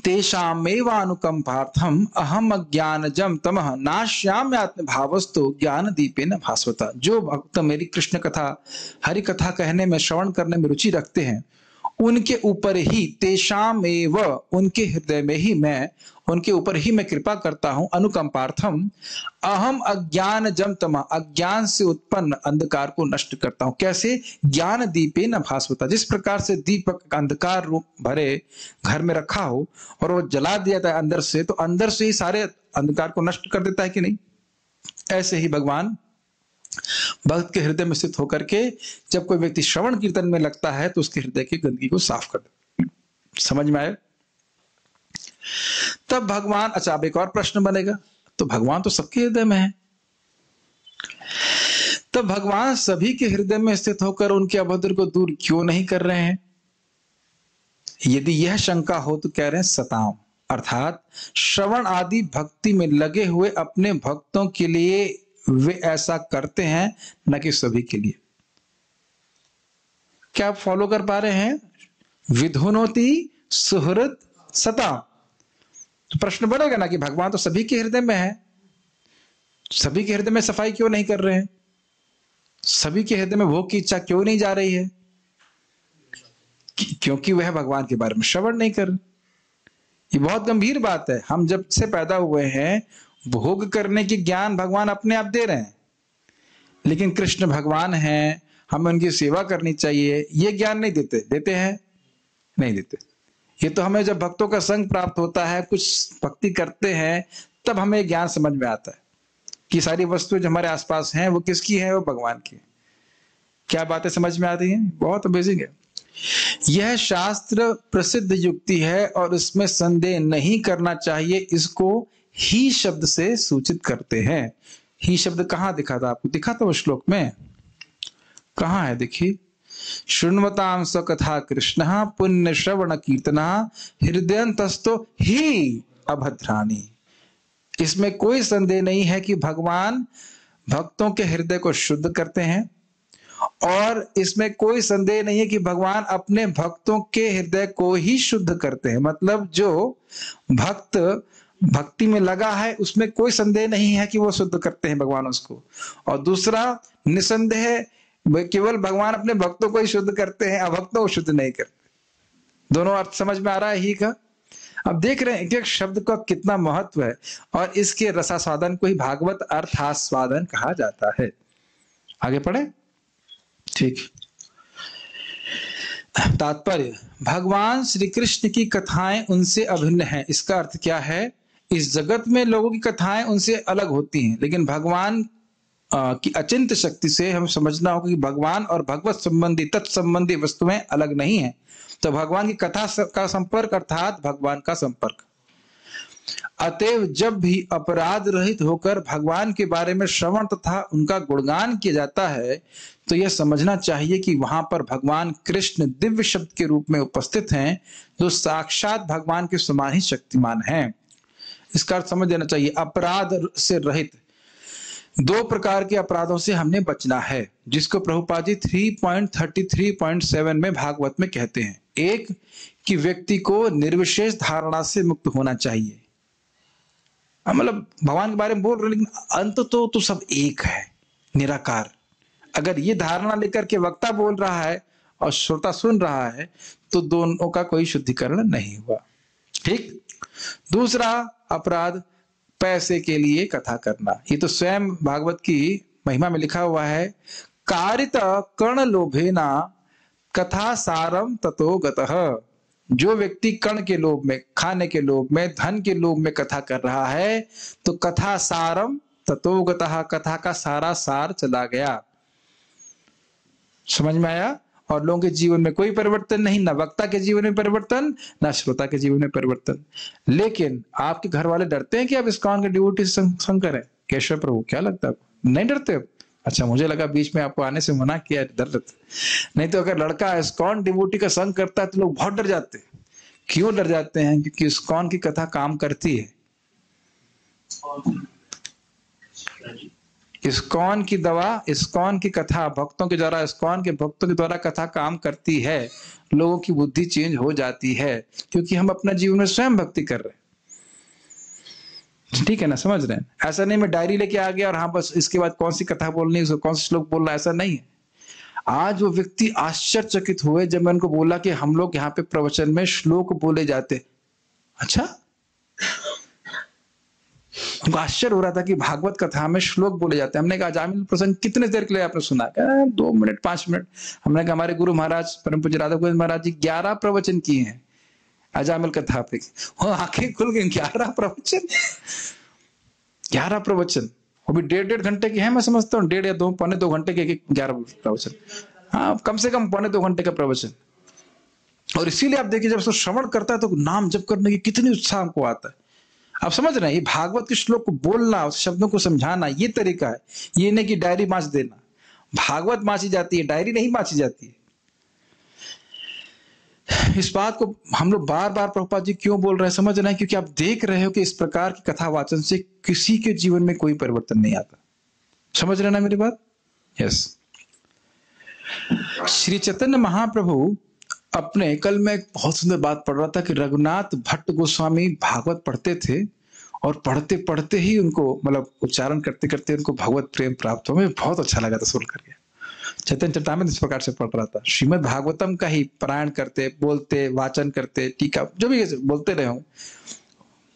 [SPEAKER 1] तेषामेवानुकंपार्थम अहम अज्ञानजम तमः नाश्याम्यात्म भावस्तु ज्ञान दीपेन भास्वता। जो भक्त मेरी कृष्ण कथा, हरि कथा कहने में, श्रवण करने में रुचि रखते हैं, उनके ऊपर ही तेषामेव, उनके हृदय में ही मैं, उनके ऊपर ही मैं कृपा करता हूं। अनुकंपार्थम अहम अज्ञान जम तमा, अज्ञान से उत्पन्न अंधकार को नष्ट करता हूं। कैसे? ज्ञान दीपे न भास्वता। जिस प्रकार से दीपक अंधकार रूप भरे घर में रखा हो और वो जला दिया था अंदर से, तो अंदर से ही सारे अंधकार को नष्ट कर देता है कि नहीं? ऐसे ही भगवान भक्त के हृदय में स्थित होकर के जब कोई व्यक्ति श्रवण कीर्तन में लगता है तो उसके हृदय की गंदगी को साफ कर देता। समझ में आया? तब भगवान, अच्छा अब एक और प्रश्न बनेगा, तो भगवान तो सबके हृदय में है, तब भगवान सभी के हृदय में स्थित होकर उनके अभद्र को दूर क्यों नहीं कर रहे हैं? यदि यह शंका हो तो कह रहे हैं सताओ, अर्थात श्रवण आदि भक्ति में लगे हुए अपने भक्तों के लिए वे ऐसा करते हैं, न कि सभी के लिए। क्या आप फॉलो कर पा रहे हैं? विधुनोति सुहृद सता। तो प्रश्न बनेगा ना कि भगवान तो सभी के हृदय में है, सभी के हृदय में सफाई क्यों नहीं कर रहे हैं? सभी के हृदय में भोग की इच्छा क्यों नहीं जा रही है? क्योंकि वह भगवान के बारे में श्रवण नहीं कर। ये बहुत गंभीर बात है। हम जब से पैदा हुए हैं भोग करने की ज्ञान भगवान अपने आप दे रहे हैं, लेकिन कृष्ण भगवान हैं, हमें उनकी सेवा करनी चाहिए, ये ज्ञान नहीं देते। देते हैं? नहीं देते। ये तो हमें जब भक्तों का संग प्राप्त होता है, कुछ भक्ति करते हैं, तब हमें ज्ञान समझ में आता है कि सारी वस्तुएं जो हमारे आसपास हैं वो किसकी है? वो भगवान की। क्या बातें समझ में आती हैं? बहुत अमेजिंग है। यह शास्त्र प्रसिद्ध युक्ति है और इसमें संदेह नहीं करना चाहिए। इसको ही शब्द से सूचित करते हैं। ही शब्द कहां दिखा था आपको? दिखा था वो श्लोक में, कहां है? देखिए, शृण्वतां स कथा कृष्ण पुण्य श्रवण कीर्तना हृदयंतस्तो ही अभद्राणी। इसमें कोई संदेह नहीं है कि भगवान भक्तों के हृदय को शुद्ध करते हैं, और इसमें कोई संदेह नहीं है कि भगवान अपने भक्तों के हृदय को ही शुद्ध करते हैं। मतलब जो भक्त भक्ति में लगा है उसमें कोई संदेह नहीं है कि वो शुद्ध करते हैं भगवान उसको। और दूसरा, निसंदेह केवल भगवान अपने भक्तों को ही शुद्ध करते हैं, अभक्तों को शुद्ध नहीं करते। दोनों अर्थ समझ में आ रहा है ही का? अब देख रहे हैं एक शब्द का कितना महत्व है, और इसके रसास्वादन को ही भागवत अर्थास्वादन कहा जाता है। आगे पढ़े। ठीक। तात्पर्य, भगवान श्री कृष्ण की कथाएं उनसे अभिन्न हैं। इसका अर्थ क्या है? इस जगत में लोगों की कथाएं उनसे अलग होती हैं, लेकिन भगवान की अचिंत्य शक्ति से हमें समझना होगा कि भगवान और भगवत संबंधी तत्संबंधी वस्तुएं अलग नहीं है। तो भगवान की कथा का संपर्क अर्थात भगवान का संपर्क। अतएव जब भी अपराध रहित होकर भगवान के बारे में श्रवण तथा उनका गुणगान किया जाता है, तो यह समझना चाहिए कि वहां पर भगवान कृष्ण दिव्य शब्द के रूप में उपस्थित हैं, जो साक्षात भगवान के समान ही शक्तिमान हैं। इसका अर्थ समझ लेना चाहिए। अपराध से रहित, दो प्रकार के अपराधों से हमने बचना है, जिसको प्रभुपाद जी 3.33.7 में भागवत में कहते हैं। एक, कि व्यक्ति को निर्विशेष धारणा से मुक्त होना चाहिए। मतलब भगवान के बारे में बोल रहे, लेकिन अंत तो सब एक है, निराकार। अगर ये धारणा लेकर के वक्ता बोल रहा है और श्रोता सुन रहा है, तो दोनों का कोई शुद्धिकरण नहीं हुआ। ठीक। दूसरा अपराध, पैसे के लिए कथा करना। ये तो स्वयं भागवत की महिमा में लिखा हुआ है, कारित कर्ण लोभेना कथा सारम ततो गतः। जो व्यक्ति कर्ण के लोभ में, खाने के लोभ में, धन के लोभ में कथा कर रहा है, तो कथा सारम ततो गतः, कथा का सारा सार चला गया। समझ में आया? और लोगों के जीवन में कोई परिवर्तन नहीं, ना वक्ता के जीवन में परिवर्तन, ना श्रोता के जीवन में परिवर्तन। लेकिन आपके घर वाले डरते हैं कि आप इस्कॉन के डिवोटी से संग करें? केशव प्रभु, क्या लगता है आपको? नहीं डरते हो? अच्छा, मुझे लगा बीच में आपको आने से मना किया, डर रहे थे। नहीं तो अगर लड़का इस्कॉन डिवोटी का संग करता है तो लोग बहुत डर जाते हैं। क्यों डर जाते हैं? क्योंकि इस्कॉन की कथा काम करती है। इस्कॉन की दवा, इस्कॉन की कथा भक्तों के द्वारा, इस्कॉन के भक्तों के द्वारा कथा काम करती है। लोगों की बुद्धि चेंज हो जाती है क्योंकि हम अपना जीवन में स्वयं भक्ति कर रहे हैं। ठीक है ना, समझ रहे हैं? ऐसा नहीं मैं डायरी लेके आ गया और हाँ बस इसके बाद कौन सी कथा बोलनी है, कौन सा श्लोक बोलना, ऐसा नहीं है। आज वो व्यक्ति आश्चर्यचकित हुए जब मैं उनको बोला कि हम लोग यहाँ पे प्रवचन में श्लोक बोले जाते। अच्छा, उनको आश्चर्य हो रहा था कि भागवत कथा में श्लोक बोले जाते हैं। हमने कहा अजामिल प्रसंग कितने देर के लिए आपने सुना? 2 मिनट 5 मिनट। हमने कहा हमारे गुरु महाराज परम पूज्य राधा गोविंद महाराज जी 11 प्रवचन किए हैं अजामिल कथा पे। वो आंखें खुल गई, 11 प्रवचन, 11 प्रवचन, वो भी 1.5 घंटे की है। मैं समझता हूँ 1.5 या 2, पौने 2 घंटे के 11 प्रवचन। हाँ, कम से कम पौने 2 घंटे का प्रवचन। और इसीलिए आप देखिए जब उसको श्रवण करता है तो नाम जप करने की कितनी उत्साह हमको आता है। आप समझ रहे हैं? ये भागवत के श्लोक को बोलना, उस शब्दों को समझाना, ये तरीका है। ये नहीं कि डायरी मांच देना। भागवत मांची जाती है, डायरी नहीं मांची जाती है। इस बात को हम लोग बार बार प्रभुपाद जी क्यों बोल रहे हैं, समझ रहे हैं? क्योंकि आप देख रहे हो कि इस प्रकार की कथा वाचन से किसी के जीवन में कोई परिवर्तन नहीं आता। समझ रहे ना मेरी बात? यस। श्री चैतन्य महाप्रभु अपने, कल मैं एक बहुत सुंदर बात पढ़ रहा था कि रघुनाथ भट्ट गोस्वामी भागवत पढ़ते थे और पढ़ते पढ़ते ही उनको, मतलब उच्चारण करते करते उनको भगवत प्रेम प्राप्त हुआ। मुझे बहुत अच्छा लगा था सुन करके। चैतन्य चरितामृत इस प्रकार से पढ़ रहा था, श्रीमद् भागवतम का ही पारायण करते, बोलते, वाचन करते, टीका जो भी बोलते रहे हों,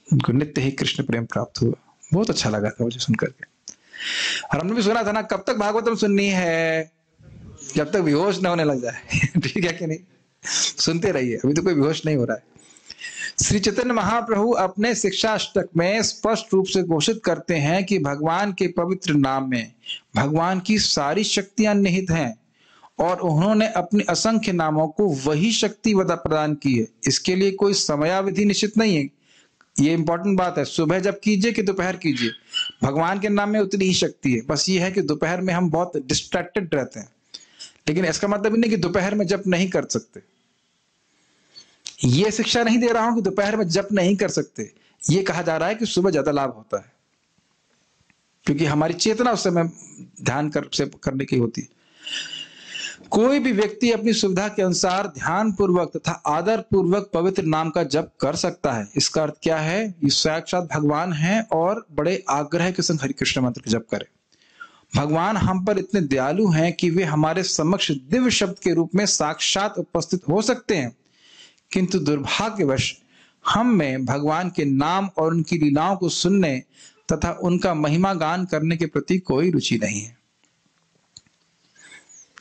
[SPEAKER 1] उनको नित्य ही कृष्ण प्रेम प्राप्त हुआ। बहुत अच्छा लगा था मुझे सुन करके। और हमने भी सुना था ना, कब तक भागवतम सुननी है? जब तक बेहोश न होने लग जाए। ठीक है कि नहीं? सुनते रहिए, अभी तो कोई बेहोश नहीं हो रहा है। श्री चैतन्य महाप्रभु अपने शिक्षाष्टक में स्पष्ट रूप से घोषित करते हैं कि भगवान के पवित्र नाम में भगवान की सारी शक्तियां निहित हैं और उन्होंने अपने असंख्य नामों को वही शक्ति प्रदान की है। इसके लिए कोई समयावधि निश्चित नहीं है। ये इंपॉर्टेंट बात है। सुबह जब कीजिए कि दोपहर कीजिए, भगवान के नाम में उतनी ही शक्ति है। बस ये है कि दोपहर में हम बहुत डिस्ट्रैक्टेड रहते हैं, लेकिन इसका मतलब नहीं कि दोपहर में जप नहीं कर सकते। ये शिक्षा नहीं दे रहा हूं कि दोपहर में जप नहीं कर सकते। ये कहा जा रहा है कि सुबह ज्यादा लाभ होता है, क्योंकि हमारी चेतना उस समय ध्यान करने की होती है। कोई भी व्यक्ति अपनी सुविधा के अनुसार ध्यान पूर्वक तथा आदर पूर्वक पवित्र नाम का जप कर सकता है। इसका अर्थ क्या है? ये साक्षात भगवान है और बड़े आग्रह के संग हरि कृष्ण मंत्र का जप करें। भगवान हम पर इतने दयालु हैं कि वे हमारे समक्ष दिव्य शब्द के रूप में साक्षात उपस्थित हो सकते हैं, किंतु दुर्भाग्यवश हम में भगवान के नाम और उनकी लीलाओं को सुनने तथा उनका महिमा गान करने के प्रति कोई रुचि नहीं है।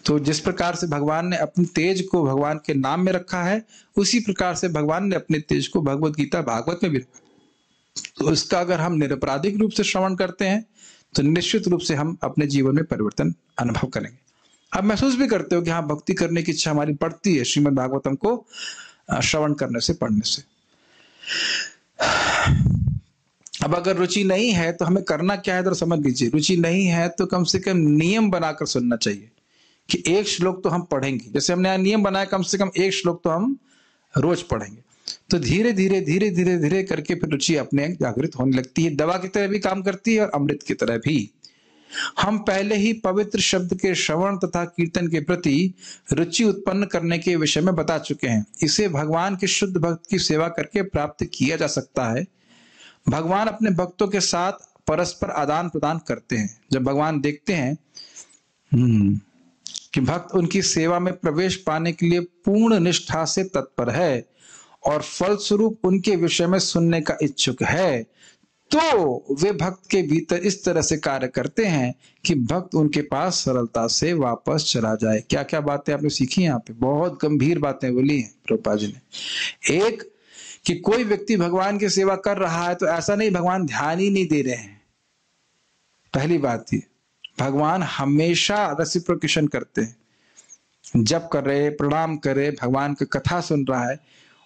[SPEAKER 1] तो जिस प्रकार से भगवान ने अपने तेज को भगवान के नाम में रखा है, उसी प्रकार से भगवान ने अपने तेज को भगवत गीता भागवत में भी रखा। तो इसका अगर हम निरपराधिक रूप से श्रवण करते हैं तो निश्चित रूप से हम अपने जीवन में परिवर्तन अनुभव करेंगे। अब महसूस भी करते हो कि हाँ, भक्ति करने की इच्छा हमारी बढ़ती है श्रीमद् भागवतम को श्रवण करने से, पढ़ने से। अब अगर रुचि नहीं है तो हमें करना क्या है, तो समझ लीजिए। रुचि नहीं है तो कम से कम नियम बनाकर सुनना चाहिए कि एक श्लोक तो हम पढ़ेंगे। जैसे हमने नियम बनाया, कम से कम एक श्लोक तो हम रोज पढ़ेंगे। तो धीरे धीरे धीरे धीरे धीरे करके फिर रुचि अपने जागृत होने लगती है। दवा की तरह भी काम करती है और अमृत की तरह भी। हम पहले ही पवित्र शब्द के श्रवण तथा कीर्तन के प्रति रुचि उत्पन्न करने के विषय में बता चुके हैं। इसे भगवान के शुद्ध भक्त की सेवा करके प्राप्त किया जा सकता है। भगवान अपने भक्तों के साथ परस्पर आदान प्रदान करते हैं। जब भगवान देखते हैं कि भक्त उनकी सेवा में प्रवेश पाने के लिए पूर्ण निष्ठा से तत्पर है और फलस्वरूप उनके विषय में सुनने का इच्छुक है, तो वे भक्त के भीतर इस तरह से कार्य करते हैं कि भक्त उनके पास सरलता से वापस चला जाए। क्या क्या बातें आपने सीखी यहाँ पे? बहुत गंभीर बातें बोली हैं प्रभुपाद जी ने। एक कि कोई व्यक्ति भगवान की सेवा कर रहा है तो ऐसा नहीं भगवान ध्यान ही नहीं दे रहे हैं। पहली बात ये, भगवान हमेशा रेसिप्रोकेशन करते हैं। जप कर रहे, प्रणाम करे, भगवान की कथा सुन रहा है,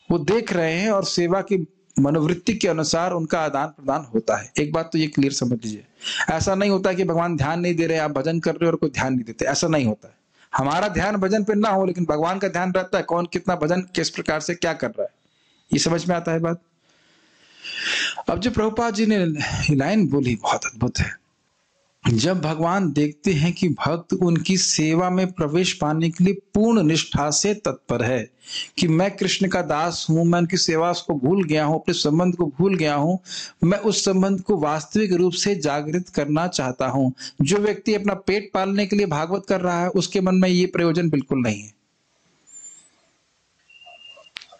[SPEAKER 1] वो देख रहे हैं और सेवा की मनोवृत्ति के अनुसार उनका आदान प्रदान होता है। एक बात तो ये क्लियर समझ लीजिए, ऐसा नहीं होता कि भगवान ध्यान नहीं दे रहे, आप भजन कर रहे हो और कोई ध्यान नहीं देते, ऐसा नहीं होता है। हमारा ध्यान भजन पे ना हो लेकिन भगवान का ध्यान रहता है, कौन कितना भजन किस प्रकार से क्या कर रहा है, ये समझ में आता है बात। अब जो प्रभुपाद जी ने लाइन बोली बहुत अद्भुत है। जब भगवान देखते हैं कि भक्त उनकी सेवा में प्रवेश पाने के लिए पूर्ण निष्ठा से तत्पर है, कि मैं कृष्ण का दास हूं, मैं उनकी सेवा को भूल गया हूं, अपने संबंध को भूल गया हूं, मैं उस संबंध को वास्तविक रूप से जागृत करना चाहता हूं। जो व्यक्ति अपना पेट पालने के लिए भागवत कर रहा है, उसके मन में ये प्रयोजन बिल्कुल नहीं है।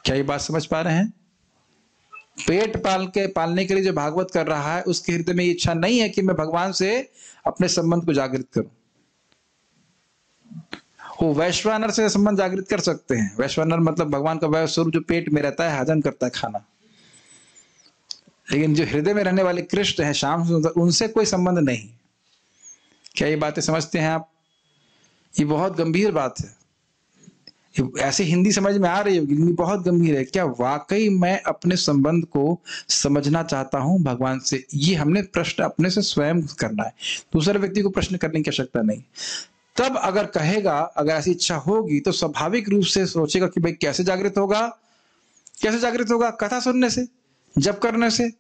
[SPEAKER 1] क्या ये बात समझ पा रहे हैं? पेट पालने के लिए जो भागवत कर रहा है, उसके हृदय में ये इच्छा नहीं है कि मैं भगवान से अपने संबंध को जागृत करूं। वो वैश्वानर से संबंध जागृत कर सकते हैं। वैश्वानर मतलब भगवान का वैश्व स्वरूप जो पेट में रहता है, हजम करता है खाना। लेकिन जो हृदय में रहने वाले कृष्ण है, श्याम सुंदर, उनसे कोई संबंध नहीं। क्या ये बातें समझते हैं आप? ये बहुत गंभीर बात है। ऐसे हिंदी समझ में आ रही होगी, लेकिन बहुत गंभीर है। क्या वाकई मैं अपने संबंध को समझना चाहता हूं भगवान से? ये हमने प्रश्न अपने से स्वयं करना है, दूसरे व्यक्ति को प्रश्न करने की आवश्यकता नहीं। तब अगर कहेगा, अगर ऐसी इच्छा होगी तो स्वाभाविक रूप से सोचेगा कि भाई कैसे जागृत होगा? कैसे जागृत होगा? कथा सुनने से, जप करने से।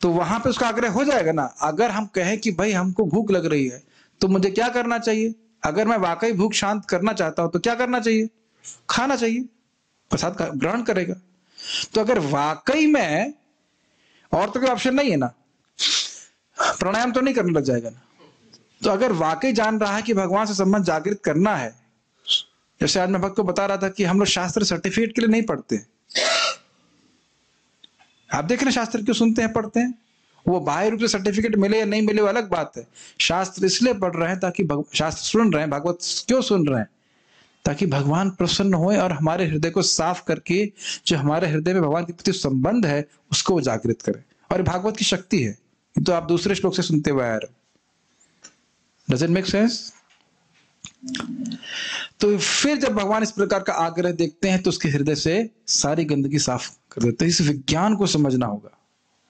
[SPEAKER 1] तो वहां पे उसका आग्रह हो जाएगा ना। अगर हम कहें कि भाई हमको भूख लग रही है तो मुझे क्या करना चाहिए? अगर मैं वाकई भूख शांत करना चाहता हूं तो क्या करना चाहिए? खाना चाहिए, प्रसाद ग्रहण करेगा। तो अगर वाकई में, और तो कोई ऑप्शन नहीं है ना, प्राणायाम तो नहीं करने लग जाएगा ना। तो अगर वाकई जान रहा है कि भगवान से संबंध जागृत करना है, जैसे आज मैं भक्त को बता रहा था कि हम लोग शास्त्र सर्टिफिकेट के लिए नहीं पढ़ते। आप देख रहे हैं शास्त्र क्यों सुनते हैं, पढ़ते हैं? वो बाह्य रूप से सर्टिफिकेट मिले या नहीं मिले वो अलग बात है। शास्त्र इसलिए पढ़ रहे हैं ताकि शास्त्र सुन रहे हैं, भागवत क्यों सुन रहे हैं? ताकि भगवान प्रसन्न होए और हमारे हृदय को साफ करके जो हमारे हृदय में भगवान के प्रति संबंध है उसको वो जागृत करे। और भागवत की शक्ति है, तो आप दूसरे श्लोक से सुनते हुए आ रहे हो। Does it make sense? तो फिर जब भगवान इस प्रकार का आग्रह देखते हैं तो उसके हृदय से सारी गंदगी साफ कर देते हैं। इस विज्ञान को समझना होगा,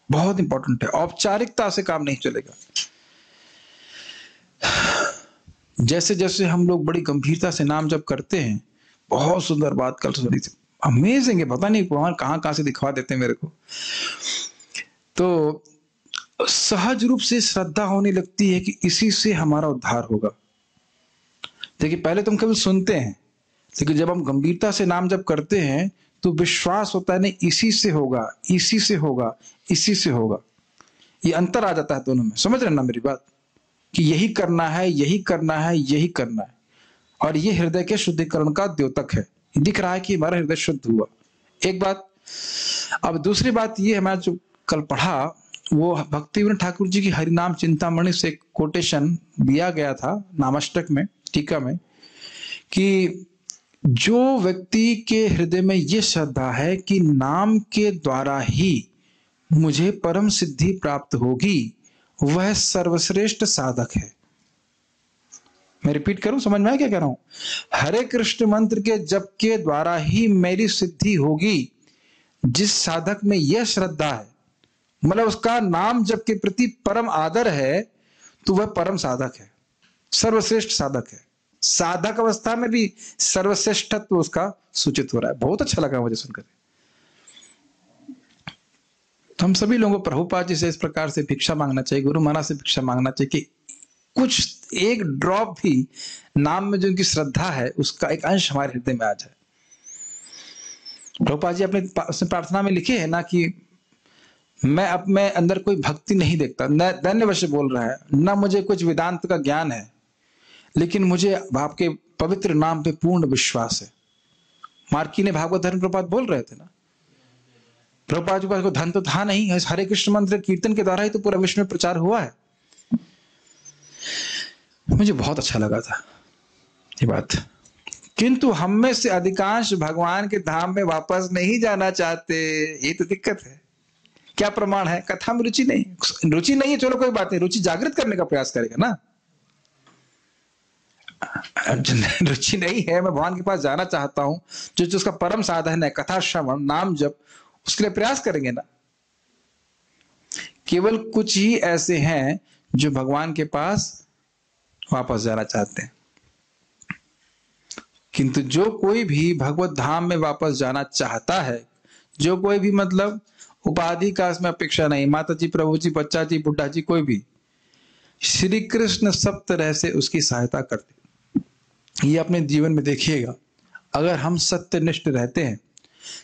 [SPEAKER 1] बहुत इंपॉर्टेंट है। औपचारिकता से काम नहीं चलेगा। जैसे जैसे हम लोग बड़ी गंभीरता से नाम जप करते हैं, बहुत सुंदर बात कल सुनी थी, अमेजिंग है, पता नहीं भगवान कहां कहां से दिखवा देते हैं मेरे को। तो सहज रूप से श्रद्धा होने लगती है कि इसी से हमारा उद्धार होगा। देखिए, पहले तुम केवल सुनते हैं, लेकिन जब हम गंभीरता से नाम जप करते हैं तो विश्वास होता है, नहीं इसी से होगा, इसी से होगा, इसी से होगा। ये अंतर आ जाता है दोनों में। समझ रहे ना मेरी बात? कि यही करना है, यही करना है, यही करना है। और ये हृदय के शुद्धिकरण का द्योतक है। दिख रहा है कि हमारा हृदय शुद्ध हुआ, एक बात। अब दूसरी बात ये, हमारा जो कल पढ़ा, वो भक्ति विनोद ठाकुर जी की हरिनाम चिंतामणि से एक कोटेशन दिया गया था नामाष्टक में, टीका में, कि जो व्यक्ति के हृदय में ये श्रद्धा है कि नाम के द्वारा ही मुझे परम सिद्धि प्राप्त होगी, वह सर्वश्रेष्ठ साधक है। मैं रिपीट करूं, समझ में आया क्या कह रहा हूं? हरे कृष्ण मंत्र के जप के द्वारा ही मेरी सिद्धि होगी। जिस साधक में यह श्रद्धा है, मतलब उसका नाम जप के प्रति परम आदर है, तो वह परम साधक है, सर्वश्रेष्ठ साधक है। साधक अवस्था में भी सर्वश्रेष्ठत्व उसका सूचित हो रहा है। बहुत अच्छा लगा मुझे सुनकर। तो हम सभी लोगों को प्रभुपाद जी से इस प्रकार से भिक्षा मांगना चाहिए, गुरु महाराज से भिक्षा मांगना चाहिए कि कुछ एक ड्रॉप भी नाम में जो उनकी श्रद्धा है उसका एक अंश हमारे हृदय में आ जाए। प्रभुपाद जी अपने प्रार्थना में लिखे है ना कि मैं अब मैं अंदर कोई भक्ति नहीं देखता, न दैन्यवश बोल रहा है, न मुझे कुछ वेदांत का ज्ञान है, लेकिन मुझे आपके पवित्र नाम पे पूर्ण विश्वास है। मार्की ने भागवत धर्म प्रभुपाद बोल रहे थे ना, प्रभुपाद के पास कोई धन तो था नहीं, हरे कृष्ण मंत्र कीर्तन के द्वारा ही तो पूरा विश्व में प्रचार हुआ है। मुझे बहुत अच्छा लगा था ये बात। किंतु हम में से अधिकांश भगवान के धाम में वापस नहीं जाना चाहते, ये तो दिक्कत है। क्या प्रमाण है? कथा में रुचि नहीं। रुचि नहीं है, चलो कोई बात नहीं, रुचि जागृत करने का प्रयास करेगा ना। रुचि नहीं है, मैं भगवान के पास जाना चाहता हूं, जो उसका परम साधन है कथा श्रवण नाम जप, उसके लिए प्रयास करेंगे ना। केवल कुछ ही ऐसे हैं जो भगवान के पास वापस जाना चाहते हैं, किंतु जो कोई भी भगवत धाम में वापस जाना चाहता है, जो कोई भी मतलब उपाधि का इसमें अपेक्षा नहीं, माता जी, प्रभु जी, बच्चा जी, बुढ़ा जी, कोई भी, श्री कृष्ण सब तरह से उसकी सहायता करते। ये अपने जीवन में देखिएगा, अगर हम सत्यनिष्ठ रहते हैं,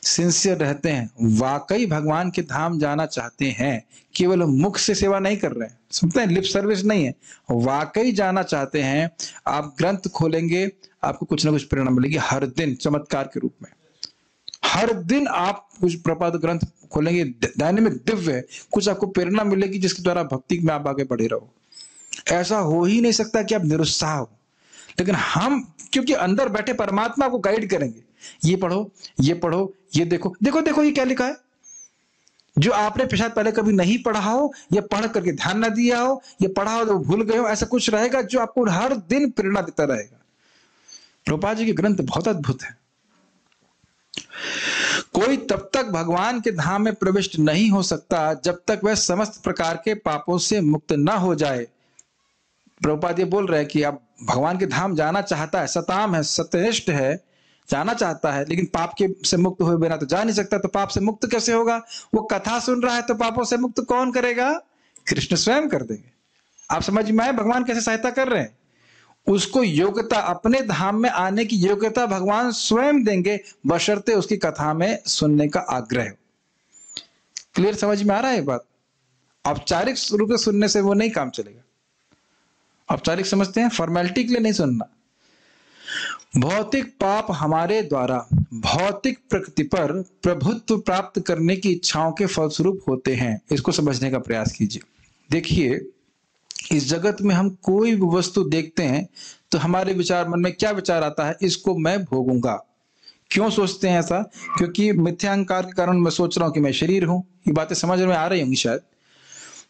[SPEAKER 1] सिंसियर रहते हैं, वाकई भगवान के धाम जाना चाहते हैं, केवल मुख से सेवा नहीं कर रहे हैं, समझते हैं, लिप सर्विस नहीं है, वाकई जाना चाहते हैं, आप ग्रंथ खोलेंगे, आपको कुछ ना कुछ प्रेरणा मिलेगी हर दिन, चमत्कार के रूप में। हर दिन आप कुछ प्रपाद ग्रंथ खोलेंगे, डायनेमिक दिव्य कुछ आपको प्रेरणा मिलेगी, जिसके द्वारा भक्ति में आप आगे बढ़े रहो। ऐसा हो ही नहीं सकता कि आप निरुत्साह हो, लेकिन हम क्योंकि अंदर बैठे परमात्मा को गाइड करेंगे, ये पढ़ो, ये पढ़ो, ये देखो, देखो देखो ये क्या लिखा है, जो आपने शायद पहले कभी नहीं पढ़ा हो, या पढ़ करके ध्यान न दिया हो, या पढ़ा हो तो भूल गए हो, ऐसा कुछ रहेगा जो आपको हर दिन प्रेरणा देता रहेगा। प्रभुपाद जी के ग्रंथ बहुत अद्भुत है। कोई तब तक भगवान के धाम में प्रविष्ट नहीं हो सकता जब तक वह समस्त प्रकार के पापों से मुक्त न हो जाए। प्रभुपाद ये बोल रहे हैं कि अब भगवान के धाम जाना चाहता है, सताम है, सत्यनिष्ठ है, जाना चाहता है, लेकिन पाप के से मुक्त हुए बिना तो जा नहीं सकता। तो पाप से मुक्त कैसे होगा? वो कथा सुन रहा है तो पापों से मुक्त कौन करेगा? कृष्ण स्वयं कर देंगे। आप समझ में आए भगवान कैसे सहायता कर रहे हैं? उसको योग्यता, अपने धाम में आने की योग्यता भगवान स्वयं देंगे, बशर्ते उसकी कथा में सुनने का आग्रह हो। क्लियर समझ में आ रहा है बात? औपचारिक रूप से सुनने से वो नहीं काम चलेगा। औपचारिक समझते हैं, फॉर्मेलिटी के लिए नहीं सुनना। भौतिक पाप हमारे द्वारा भौतिक प्रकृति पर प्रभुत्व प्राप्त करने की इच्छाओं के फलस्वरूप होते हैं। इसको समझने का प्रयास कीजिए। देखिए, इस जगत में हम कोई भी वस्तु देखते हैं तो हमारे विचार, मन में क्या विचार आता है? इसको मैं भोगूंगा। क्यों सोचते हैं ऐसा? क्योंकि मिथ्यांकार के कारण मैं सोच रहा हूं कि मैं शरीर हूं। ये बातें समझ में आ रही होंगी शायद।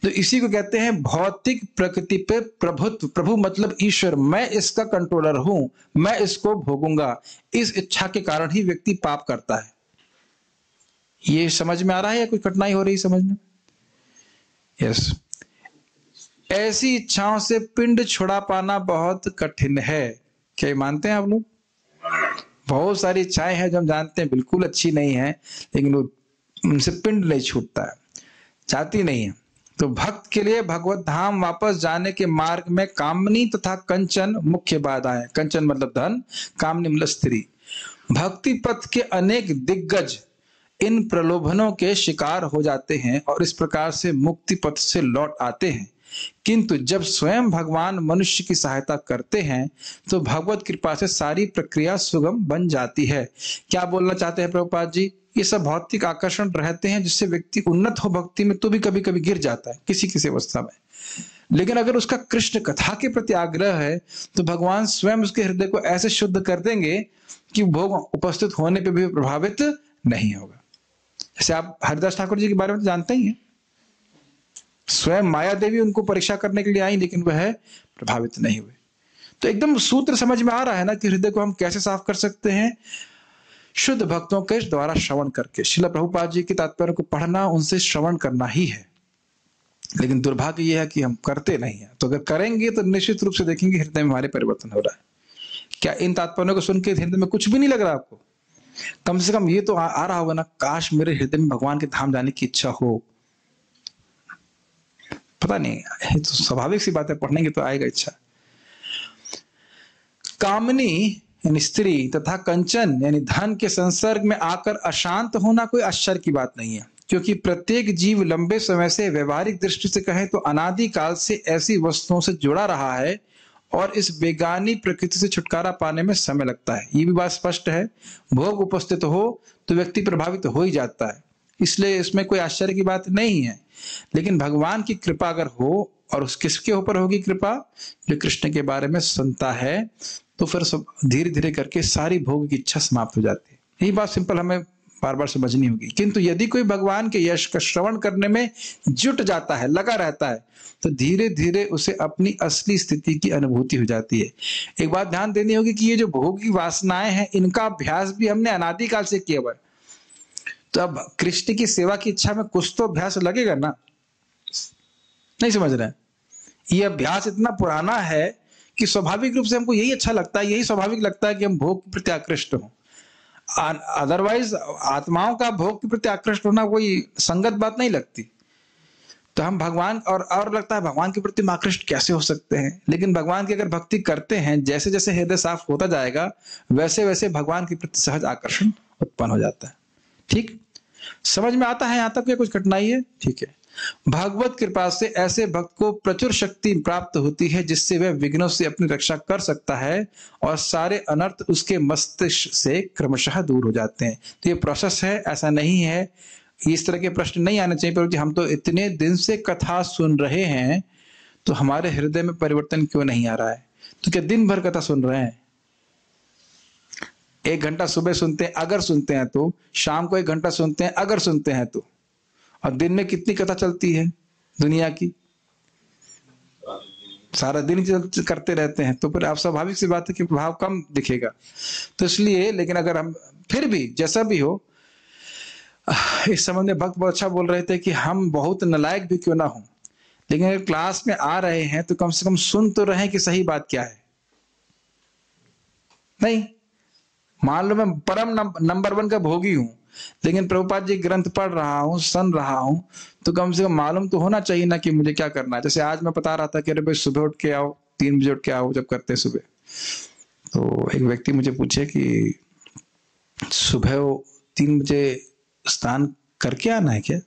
[SPEAKER 1] तो इसी को कहते हैं भौतिक प्रकृति पे प्रभुत्व। प्रभु मतलब ईश्वर, मैं इसका कंट्रोलर हूं, मैं इसको भोगूंगा। इस इच्छा के कारण ही व्यक्ति पाप करता है। ये समझ में आ रहा है या कुछ कठिनाई हो रही समझने? यस। ऐसी इच्छाओं से पिंड छुड़ा पाना बहुत कठिन है। क्या ये मानते हैं आप लोग? बहुत सारी इच्छाएं हैं जो हम जानते हैं बिल्कुल अच्छी नहीं है, लेकिन वो उनसे पिंड नहीं छूटता है, चाहती नहीं है। तो भक्त के लिए भगवत धाम वापस जाने के मार्ग में कामनी तथा कंचन मुख्य बाधाएं। कंचन मतलब धन, कामनी मतलब स्त्री। भक्ति पथ के अनेक दिग्गज इन प्रलोभनों के शिकार हो जाते हैं और इस प्रकार से मुक्ति पथ से लौट आते हैं। किंतु जब स्वयं भगवान मनुष्य की सहायता करते हैं तो भगवत कृपा से सारी प्रक्रिया सुगम बन जाती है। क्या बोलना चाहते हैं प्रभुपाद जी? ये सब भौतिक आकर्षण रहते हैं जिससे व्यक्ति उन्नत हो भक्ति में तो भी कभी कभी गिर जाता है किसी किसी अवस्था में। लेकिन अगर उसका कृष्ण कथा के प्रति आग्रह है तो भगवान स्वयं उसके हृदय को ऐसे शुद्ध कर देंगे कि भोग उपस्थित होने पर भी प्रभावित नहीं होगा। जैसे आप हरिदास ठाकुर जी के बारे में जानते ही हैं, स्वयं माया देवी उनको परीक्षा करने के लिए आई लेकिन वह प्रभावित नहीं हुए। तो एकदम सूत्र समझ में आ रहा है ना कि हृदय को हम कैसे साफ कर सकते हैं? शुद्ध भक्तों के द्वारा श्रवण करके। श्रील प्रभुपाद जी के तात्पर्य को पढ़ना, उनसे श्रवण करना ही है। लेकिन दुर्भाग्य यह है कि हम करते नहीं है। तो अगर करेंगे तो निश्चित रूप से देखेंगे हृदय में हमारे परिवर्तन हो रहा है। क्या इन तात्पर्यों को सुन के हृदय में कुछ भी नहीं लग रहा आपको? कम से कम ये तो आ रहा होगा ना, काश मेरे हृदय में भगवान के धाम जाने की इच्छा हो। पता नहीं, ये तो स्वाभाविक सी बात है, पढ़नेंगे तो आएगा इच्छा। कामनी यानी स्त्री तथा कंचन यानी धन के संसर्ग में आकर अशांत होना कोई आश्चर्य की बात नहीं है, क्योंकि प्रत्येक जीव लंबे समय से, व्यवहारिक दृष्टि से कहें तो अनादि काल से ऐसी वस्तुओं से जुड़ा रहा है और इस बेगानी प्रकृति से छुटकारा पाने में समय लगता है। ये भी बात स्पष्ट है। भोग उपस्थित हो तो व्यक्ति प्रभावित हो ही जाता है, इसलिए इसमें कोई आश्चर्य की बात नहीं है। लेकिन भगवान की कृपा अगर हो, और उस किसके ऊपर होगी कृपा? जो कृष्ण के बारे में सुनता है, तो फिर सब धीरे धीरे करके सारी भोग की इच्छा समाप्त हो जाती है। यही बात सिंपल हमें बार बार समझनी होगी। किंतु यदि कोई भगवान के यश का श्रवण करने में जुट जाता है, लगा रहता है, तो धीरे धीरे उसे अपनी असली स्थिति की अनुभूति हो जाती है। एक बात ध्यान देनी होगी कि ये जो भोगी वासनाएं हैं, इनका अभ्यास भी हमने अनादिकाल से किया हुआ है। तो अब कृष्ण की सेवा की इच्छा में कुछ तो अभ्यास लगेगा ना, नहीं समझ रहे हैं? ये अभ्यास इतना पुराना है कि स्वाभाविक रूप से हमको यही अच्छा लगता है, यही स्वाभाविक लगता है कि हम भोग के प्रति आकृष्ट हों। अदरवाइज आत्माओं का भोग के प्रति आकृष्ट होना कोई संगत बात नहीं लगती। तो हम भगवान और लगता है भगवान के प्रति आकृष्ट कैसे हो सकते हैं, लेकिन भगवान की अगर भक्ति करते हैं, जैसे जैसे हृदय साफ होता जाएगा, वैसे वैसे भगवान के प्रति सहज आकर्षण उत्पन्न हो जाता है। ठीक, समझ में आता है यहाँ तक? कुछ कठिनाई है? ठीक है। भगवत कृपा से ऐसे भक्त को प्रचुर शक्ति प्राप्त होती है, जिससे वह विघ्नों से अपनी रक्षा कर सकता है और सारे अनर्थ उसके मस्तिष्क से क्रमशः दूर हो जाते हैं। तो ये प्रोसेस है, ऐसा नहीं है। इस तरह के प्रश्न नहीं आने चाहिए, पर हम तो इतने दिन से कथा सुन रहे हैं, तो हमारे हृदय में परिवर्तन क्यों नहीं आ रहा है? तो क्या दिन भर कथा सुन रहे हैं? 1 घंटा सुबह सुनते हैं अगर सुनते हैं तो, शाम को 1 घंटा सुनते हैं अगर सुनते हैं तो, और दिन में कितनी कथा चलती है दुनिया की? सारा दिन करते रहते हैं, तो फिर आप स्वाभाविक सी बात है कि प्रभाव कम दिखेगा। तो इसलिए, लेकिन अगर हम फिर भी जैसा भी हो, इस संबंध में भक्त बहुत अच्छा बोल रहे थे कि हम बहुत नालायक भी क्यों ना हो, लेकिन अगर क्लास में आ रहे हैं तो कम से कम सुन तो रहे कि सही बात क्या है। नहीं, मान लो मैं परम नंबर 1 का भोगी हूं, लेकिन प्रभुपाद जी ग्रंथ पढ़ रहा हूं, सुन रहा हूं, तो कम से कम मालूम तो होना चाहिए ना कि मुझे क्या करना है। जैसे आज मैं बता रहा था कि अरे भाई सुबह उठ के आओ, 3 बजे उठ के आओ जब करते हैं सुबह। तो एक व्यक्ति मुझे पूछे कि सुबह 3 बजे स्नान करके आना है क्या?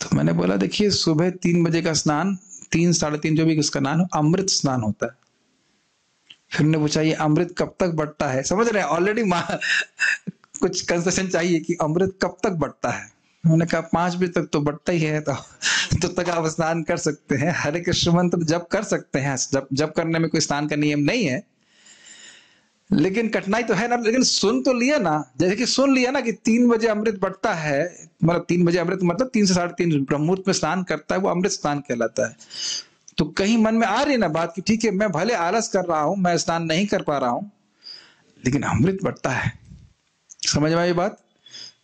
[SPEAKER 1] तो मैंने बोला देखिए, सुबह 3 बजे का स्नान, 3 साढ़े 3 जो भी उसका नाम, अमृत स्नान होता है। फिर उन्होंने पूछा ये अमृत कब तक बढ़ता है? समझ रहे हैं, ऑलरेडी कुछ कंसेशन चाहिए कि अमृत कब तक बढ़ता है। उन्होंने कहा 5 बजे तक तो बढ़ता ही है, तो तक आप स्नान कर सकते हैं, हरे कृष्ण मंत्र जब कर सकते हैं, जब करने में कोई स्नान का नियम नहीं है। लेकिन कठिनाई तो है ना, लेकिन सुन तो लिया ना, जैसे कि सुन लिया ना कि 3 बजे अमृत बढ़ता है, मतलब 3 बजे अमृत मतलब 3 से साढ़े 3 ब्रह्ममुहूर्त में स्नान करता है, वो अमृत स्नान कहलाता है। तो कहीं मन में आ रही है ना बात कि ठीक है, मैं भले आलस कर रहा हूं, मैं स्नान नहीं कर पा रहा हूं, लेकिन अमृत बढ़ता है। समझ में आई बात?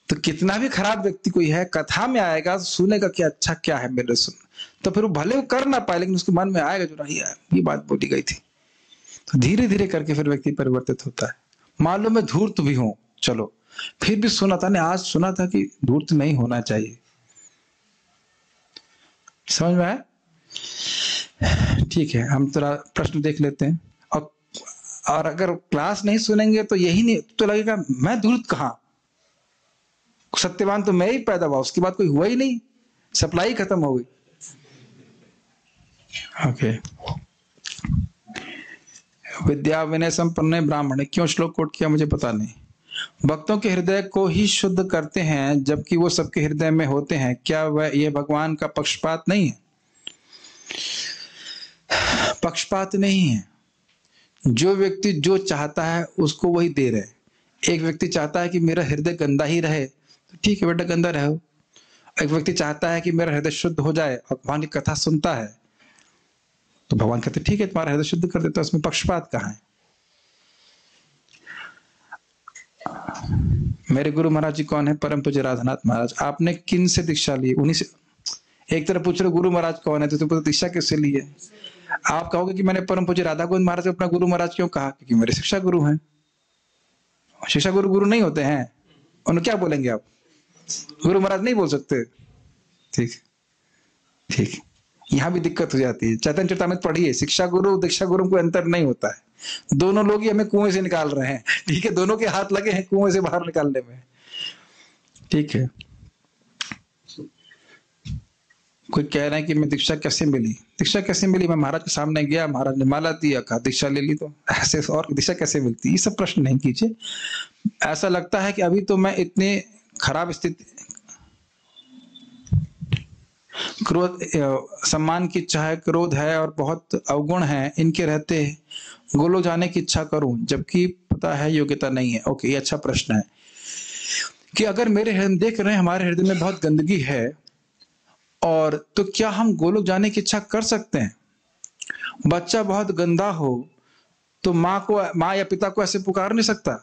[SPEAKER 1] तो कितना भी खराब व्यक्ति कोई है, कथा में आएगा, सुनेगा कि अच्छा क्या है मेरे सुन, तो फिर वो भले वो कर ना पाए, लेकिन उसके मन में आएगा जो नहीं यार ये बात बोली गई थी। तो धीरे धीरे करके फिर व्यक्ति परिवर्तित होता है। मान लो मैं धूर्त भी हूं, चलो फिर भी सुना था, आज सुना था कि धूर्त नहीं होना चाहिए। समझ में आया? ठीक है, हम थोड़ा प्रश्न देख लेते हैं। और अगर क्लास नहीं सुनेंगे तो यही नहीं तो लगेगा मैं धूर्त कहां, सत्यवान तो मैं ही पैदा हुआ, उसके बाद कोई हुआ ही नहीं, सप्लाई खत्म हो गई। ओके, विद्या विनय संपन्न ब्राह्मण, क्यों श्लोक कोट किया मुझे पता नहीं। भक्तों के हृदय को ही शुद्ध करते हैं, जबकि वो सबके हृदय में होते हैं, क्या वह ये भगवान का पक्षपात नहीं है? पक्षपात नहीं है। जो व्यक्ति जो चाहता है उसको वही दे रहे। एक व्यक्ति चाहता है कि मेरा हृदय गंदा ही रहे, तो ठीक है बेटा गंदा रहो। एक व्यक्ति चाहता है कि मेरा हृदय शुद्ध हो जाए और भगवान की कथा सुनता है, तो भगवान कहते ठीक है तुम्हारा हृदय शुद्ध कर देता, उसमें पक्षपात कहाँ है? मेरे गुरु महाराज जी कौन है? परम पूज्य राधानाथ महाराज। आपने किन से दीक्षा ली? उन्हीं से। एक तरफ पूछ रहे गुरु महाराज कौन है, तो दीक्षा किससे ली है? आप कहोगे कि मैंने परम पूज्य राधा गोविंद महाराज को अपना गुरु महाराज क्यों कहा? क्योंकि मेरे शिक्षा गुरु हैं। शिक्षा गुरु गुरु नहीं होते हैं, उन्हें क्या बोलेंगे आप? गुरु महाराज नहीं बोल सकते। ठीक ठीक, यहां भी दिक्कत हो जाती है। चैतन्य चरितामृत पढ़िए, शिक्षा गुरु दीक्षा गुरु को अंतर नहीं होता है, दोनों लोग ही हमें कुएं से निकाल रहे हैं। ठीक है, दोनों के हाथ लगे हैं कुएं से बाहर निकालने में। ठीक है, कोई कह रहे हैं कि मैं दीक्षा कैसे मिली? दीक्षा कैसे मिली? मैं महाराज के सामने गया, महाराज ने माला दिया, कहा दीक्षा ले ली, तो ऐसे और दीक्षा कैसे मिलती? ये सब प्रश्न नहीं कीजिए। ऐसा लगता है कि अभी तो मैं इतने खराब स्थिति, क्रोध, सम्मान की इच्छा है, क्रोध है और बहुत अवगुण है, इनके रहते गोलोक जाने की इच्छा करूं, जबकि पता है योग्यता नहीं है। ओके, ये अच्छा प्रश्न है। कि अगर मेरे हृदय देख रहे हैं हमारे हृदय में बहुत गंदगी है, और तो क्या हम गोलोक जाने की इच्छा कर सकते हैं? बच्चा बहुत गंदा हो तो माँ या पिता को ऐसे पुकार नहीं सकता।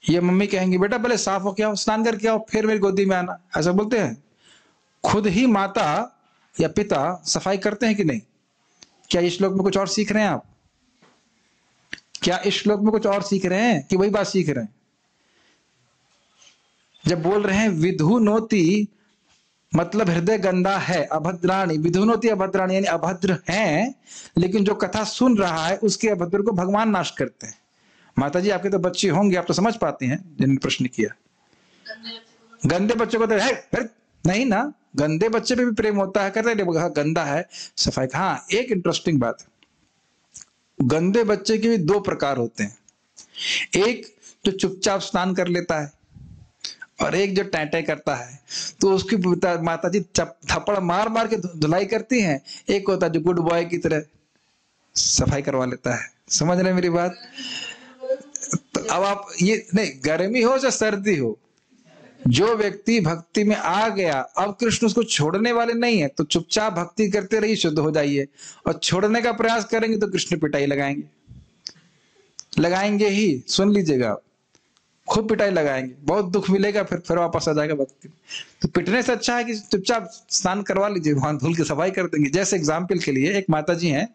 [SPEAKER 1] ये मम्मी कहेंगी बेटा पहले साफ हो के आओ, स्नान करके आओ, फिर मेरी गोदी में आना, ऐसा बोलते हैं? खुद ही माता या पिता सफाई करते हैं कि नहीं? क्या इस श्लोक में कुछ और सीख रहे हैं आप? क्या इस श्लोक में कुछ और सीख रहे हैं कि वही बात सीख रहे हैं? जब बोल रहे हैं विधुनोति, मतलब हृदय गंदा है, अभद्राणी, विधुनोति अभद्राणी यानी अभद्र हैं, लेकिन जो कथा सुन रहा है उसके अभद्र को भगवान नाश करते हैं। माता जी आपके तो बच्चे होंगे, आप तो समझ पाते हैं जिन्होंने प्रश्न किया। गंदे बच्चों को तो है नहीं ना, गंदे बच्चे पे भी प्रेम होता है, कहते हैं गंदा है सफाई। हाँ, एक इंटरेस्टिंग बात है, गंदे बच्चे के भी दो प्रकार होते हैं। एक जो चुपचाप स्नान कर लेता है और एक जो टैंटे करता है, तो उसकी माता जी थप्पड़ मार मार के धुलाई करती हैं। एक होता है जो गुड बॉय की तरह सफाई करवा लेता है। समझ रहे मेरी बात? तो अब आप ये नहीं, गर्मी हो या सर्दी हो, जो व्यक्ति भक्ति में आ गया, अब कृष्ण उसको छोड़ने वाले नहीं है, तो चुपचाप भक्ति करते रहिए, शुद्ध हो जाइए। और छोड़ने का प्रयास करेंगे तो कृष्ण पिटाई लगाएंगे ही, सुन लीजिएगा, खूब पिटाई लगाएंगे, बहुत दुख मिलेगा, फिर वापस आ जाएगा भक्ति। तो पिटने से अच्छा है कि चुपचाप स्नान करवा लीजिए, वहां धुल के सफाई कर देंगे। जैसे एग्जाम्पल के लिए एक माता जी हैं,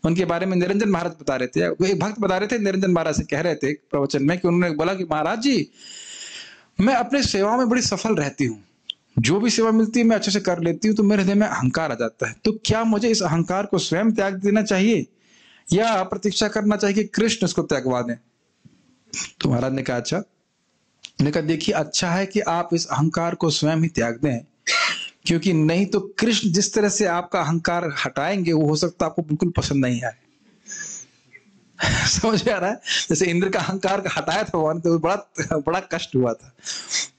[SPEAKER 1] उनके बारे में निरंजन महाराज बता रहे थे, एक भक्त बता रहे थे, निरंजन महाराज से कह रहे थे प्रवचन में कि उन्होंने बोला कि महाराज जी मैं अपने सेवा में बड़ी सफल रहती हूँ, जो भी सेवा मिलती है मैं अच्छे से कर लेती हूँ, तो मेरे हृदय में अहंकार आ जाता है। तो क्या मुझे इस अहंकार को स्वयं त्याग देना चाहिए या प्रतीक्षा करना चाहिए कि कृष्ण इसको त्यागवा दें? तो महाराज ने कहा अच्छा, देखिए अच्छा है कि आप इस अहंकार को स्वयं ही त्याग दें, क्योंकि नहीं तो कृष्ण जिस तरह से आपका अहंकार हटाएंगे वो हो सकता है आपको बिल्कुल पसंद नहीं आए। समझ आ रहा है? जैसे इंद्र का अहंकार हटाया था भगवान, तो बड़ा कष्ट हुआ था।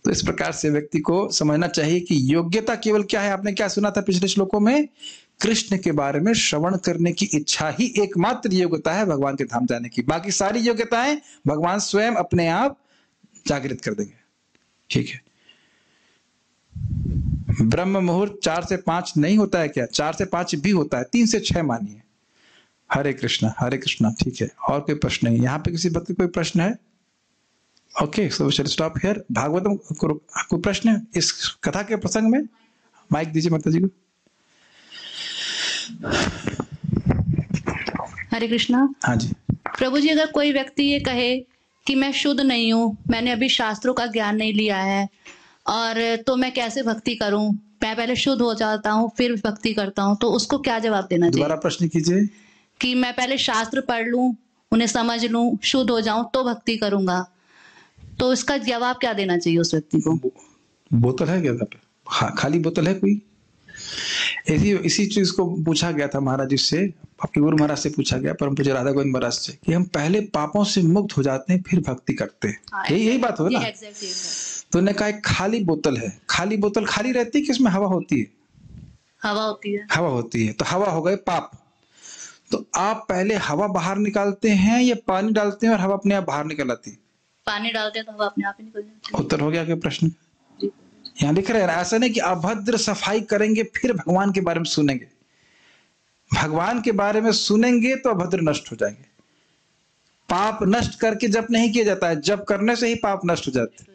[SPEAKER 1] तो इस प्रकार से व्यक्ति को समझना चाहिए कि योग्यता केवल क्या है। आपने क्या सुना था पिछले श्लोकों में? कृष्ण के बारे में श्रवण करने की इच्छा ही एकमात्र योग्यता है भगवान के धाम जाने की। बाकी सारी योग्यताएं भगवान स्वयं अपने आप जागृत कर देंगे। ठीक है, ब्रह्म मुहूर्त 4 से 5 नहीं होता है क्या? 4 से 5 भी होता है, 3 से 6 मानिए। हरे कृष्णा। ठीक है, और कोई प्रश्न नहीं? यहाँ पे किसी भक्त कोई प्रश्न है? Okay, so we shall stop here. Bhagavatam कोई प्रश्न है इस कथा के प्रसंग में? माइक दीजिए माता जी को।
[SPEAKER 5] हरे कृष्णा।
[SPEAKER 1] हाँ जी।
[SPEAKER 5] प्रभु जी, अगर कोई व्यक्ति ये कहे कि मैं शुद्ध नहीं हूँ, मैंने अभी शास्त्रों का ज्ञान नहीं लिया है, और तो मैं कैसे भक्ति करूं? मैं पहले शुद्ध हो जाता हूँ फिर भक्ति करता हूँ, तो उसको क्या जवाब देना चाहिए?
[SPEAKER 1] दोबारा प्रश्न कीजिए।
[SPEAKER 5] कि मैं पहले शास्त्र पढ़ लूं, उन्हें समझ लूं, शुद्ध हो जाऊं तो भक्ति करूंगा, तो इसका जवाब क्या देना चाहिए उस व्यक्ति को?
[SPEAKER 1] बोतल है क्या? हाँ, खाली बोतल है कोई? इसी चीज को पूछा गया था महाराज जी से, आपके गुरु महाराज से पूछा गया, परम पूज्य राधा गोविंद महाराज से, कि हम पहले पापों से मुक्त हो जाते हैं फिर भक्ति करते हैं। यही बात हो ना? तो उन्होंने कहा खाली बोतल है। खाली बोतल खाली रहती है कि उसमें हवा होती है?
[SPEAKER 5] हवा होती है।
[SPEAKER 1] हवा होती है, तो हवा हो गए पाप। तो आप पहले हवा बाहर निकालते हैं या पानी डालते हैं और हवा अपने आप बाहर निकल आती है?
[SPEAKER 5] पानी डालते हैं तो हवा अपने आप ही निकल जाती है।
[SPEAKER 1] उत्तर हो गया क्या प्रश्न? यहाँ लिख रहे हैं, ऐसा नहीं कि अभद्र सफाई करेंगे फिर भगवान के बारे में सुनेंगे। भगवान के बारे में सुनेंगे तो अभद्र नष्ट हो जाएंगे। पाप नष्ट करके जप नहीं किया जाता है, जप करने से ही पाप नष्ट हो जाते हैं।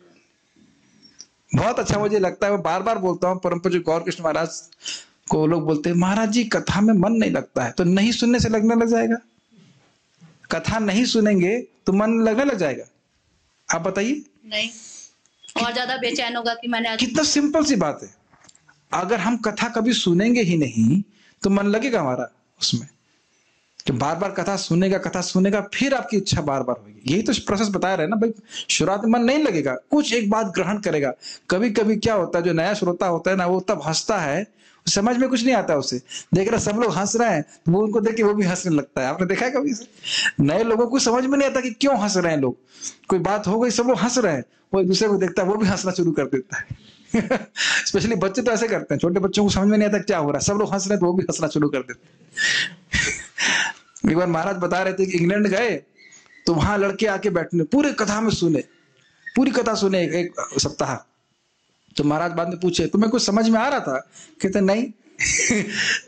[SPEAKER 1] बहुत अच्छा मुझे लगता है, मैं बार बार बोलता हूँ, परम पूज्य गौर कृष्ण महाराज को लोग बोलते हैं महाराज जी कथा में मन नहीं लगता है, तो नहीं सुनने से लगने लग जाएगा। कथा नहीं सुनेंगे तो मन लगने लग जाएगा। आप बताइए।
[SPEAKER 5] नहीं, और ज्यादा बेचैन होगा कि मैंने आज...
[SPEAKER 1] कितना सिंपल सी बात है। अगर हम कथा कभी सुनेंगे ही नहीं तो मन लगेगा हमारा उसमें। तो बार बार कथा सुनेगा फिर आपकी इच्छा बार बार होगी। यही तो प्रोसेस बता रहे हैं ना भाई। शुरुआत में मन नहीं लगेगा, कुछ एक बात ग्रहण करेगा। कभी कभी क्या होता है, जो नया श्रोता होता है ना, वो तब हंसता है, समझ में कुछ नहीं आता उसे, देख रहा सब लोग हंस रहे हैं तो वो उनको देख के वो भी हंसने लगता है। आपने देखा है कभी? नए लोगों को समझ में नहीं आता कि क्यों हंस रहे हैं लोग। कोई बात हो गई, सब लोग हंस रहे हैं, वो एक दूसरे को देखता है, वो भी हंसना शुरू कर देता है। स्पेशली बच्चे तो ऐसे करते हैं, छोटे बच्चों को समझ में नहीं आता क्या हो रहा है, सब लोग हंस रहे हैं तो वो भी हंसना शुरू कर देते हैं। एक बार महाराज बता रहे थे कि इंग्लैंड गए तो वहां लड़के आके बैठने, पूरे कथा में सुने, पूरी कथा सुने एक सप्ताह। तो महाराज बाद में पूछे तुम्हें कुछ समझ में आ रहा था? कहते नहीं।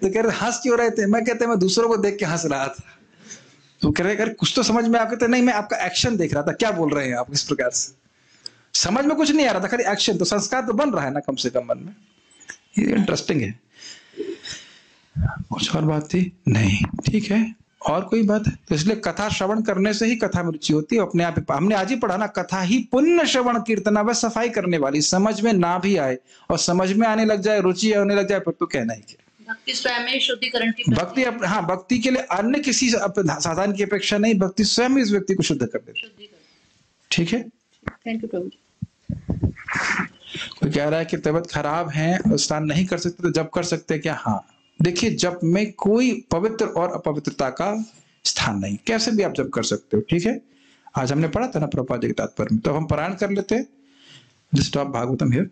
[SPEAKER 1] तो कह रहे हंस क्यों रहे थे? मैं कहते मैं दूसरों को देख के हंस रहा था। तो कह रहे अरे कुछ तो समझ में आ। कहते नहीं मैं आपका एक्शन देख रहा था, क्या बोल रहे हैं आप। इस प्रकार से समझ में कुछ नहीं आ रहा था, खाली एक्शन। तो संस्कार तो बन रहा है ना कम से कम मन में। ये इंटरेस्टिंग है। कुछ और बात थी? नहीं, ठीक है। और कोई बात है? तो इसलिए कथा श्रवण करने से ही कथा में रुचि होती है अपने आप। हमने आज ही पढ़ा ना, कथा ही पुण्य श्रवण कीर्तना, वह सफाई करने वाली। समझ में ना भी आए और समझ में आने लग जाए, रुचि होने लग जाए, फिर तो कहना ही क्या।
[SPEAKER 5] भक्ति स्वयं में शुद्धिकरण की
[SPEAKER 1] भक्ति हाँ, भक्ति के लिए अन्य किसी साधन की अपेक्षा नहीं, भक्ति स्वयं ही इस व्यक्ति को शुद्ध कर देती। ठीक है,
[SPEAKER 5] थैंक यू प्रभु।
[SPEAKER 1] कोई कह रहा है कि तबीयत खराब है, स्नान नहीं कर सकते तो जब कर सकते हैं क्या? हाँ, देखिए जप में कोई पवित्र और अपवित्रता का स्थान नहीं, कैसे भी आप जप कर सकते हो। ठीक है, आज हमने पढ़ा था ना प्रभुपाद जी के तात्पर्य में। तो हम पारायण कर लेते हैं। Stop Bhagavatam here.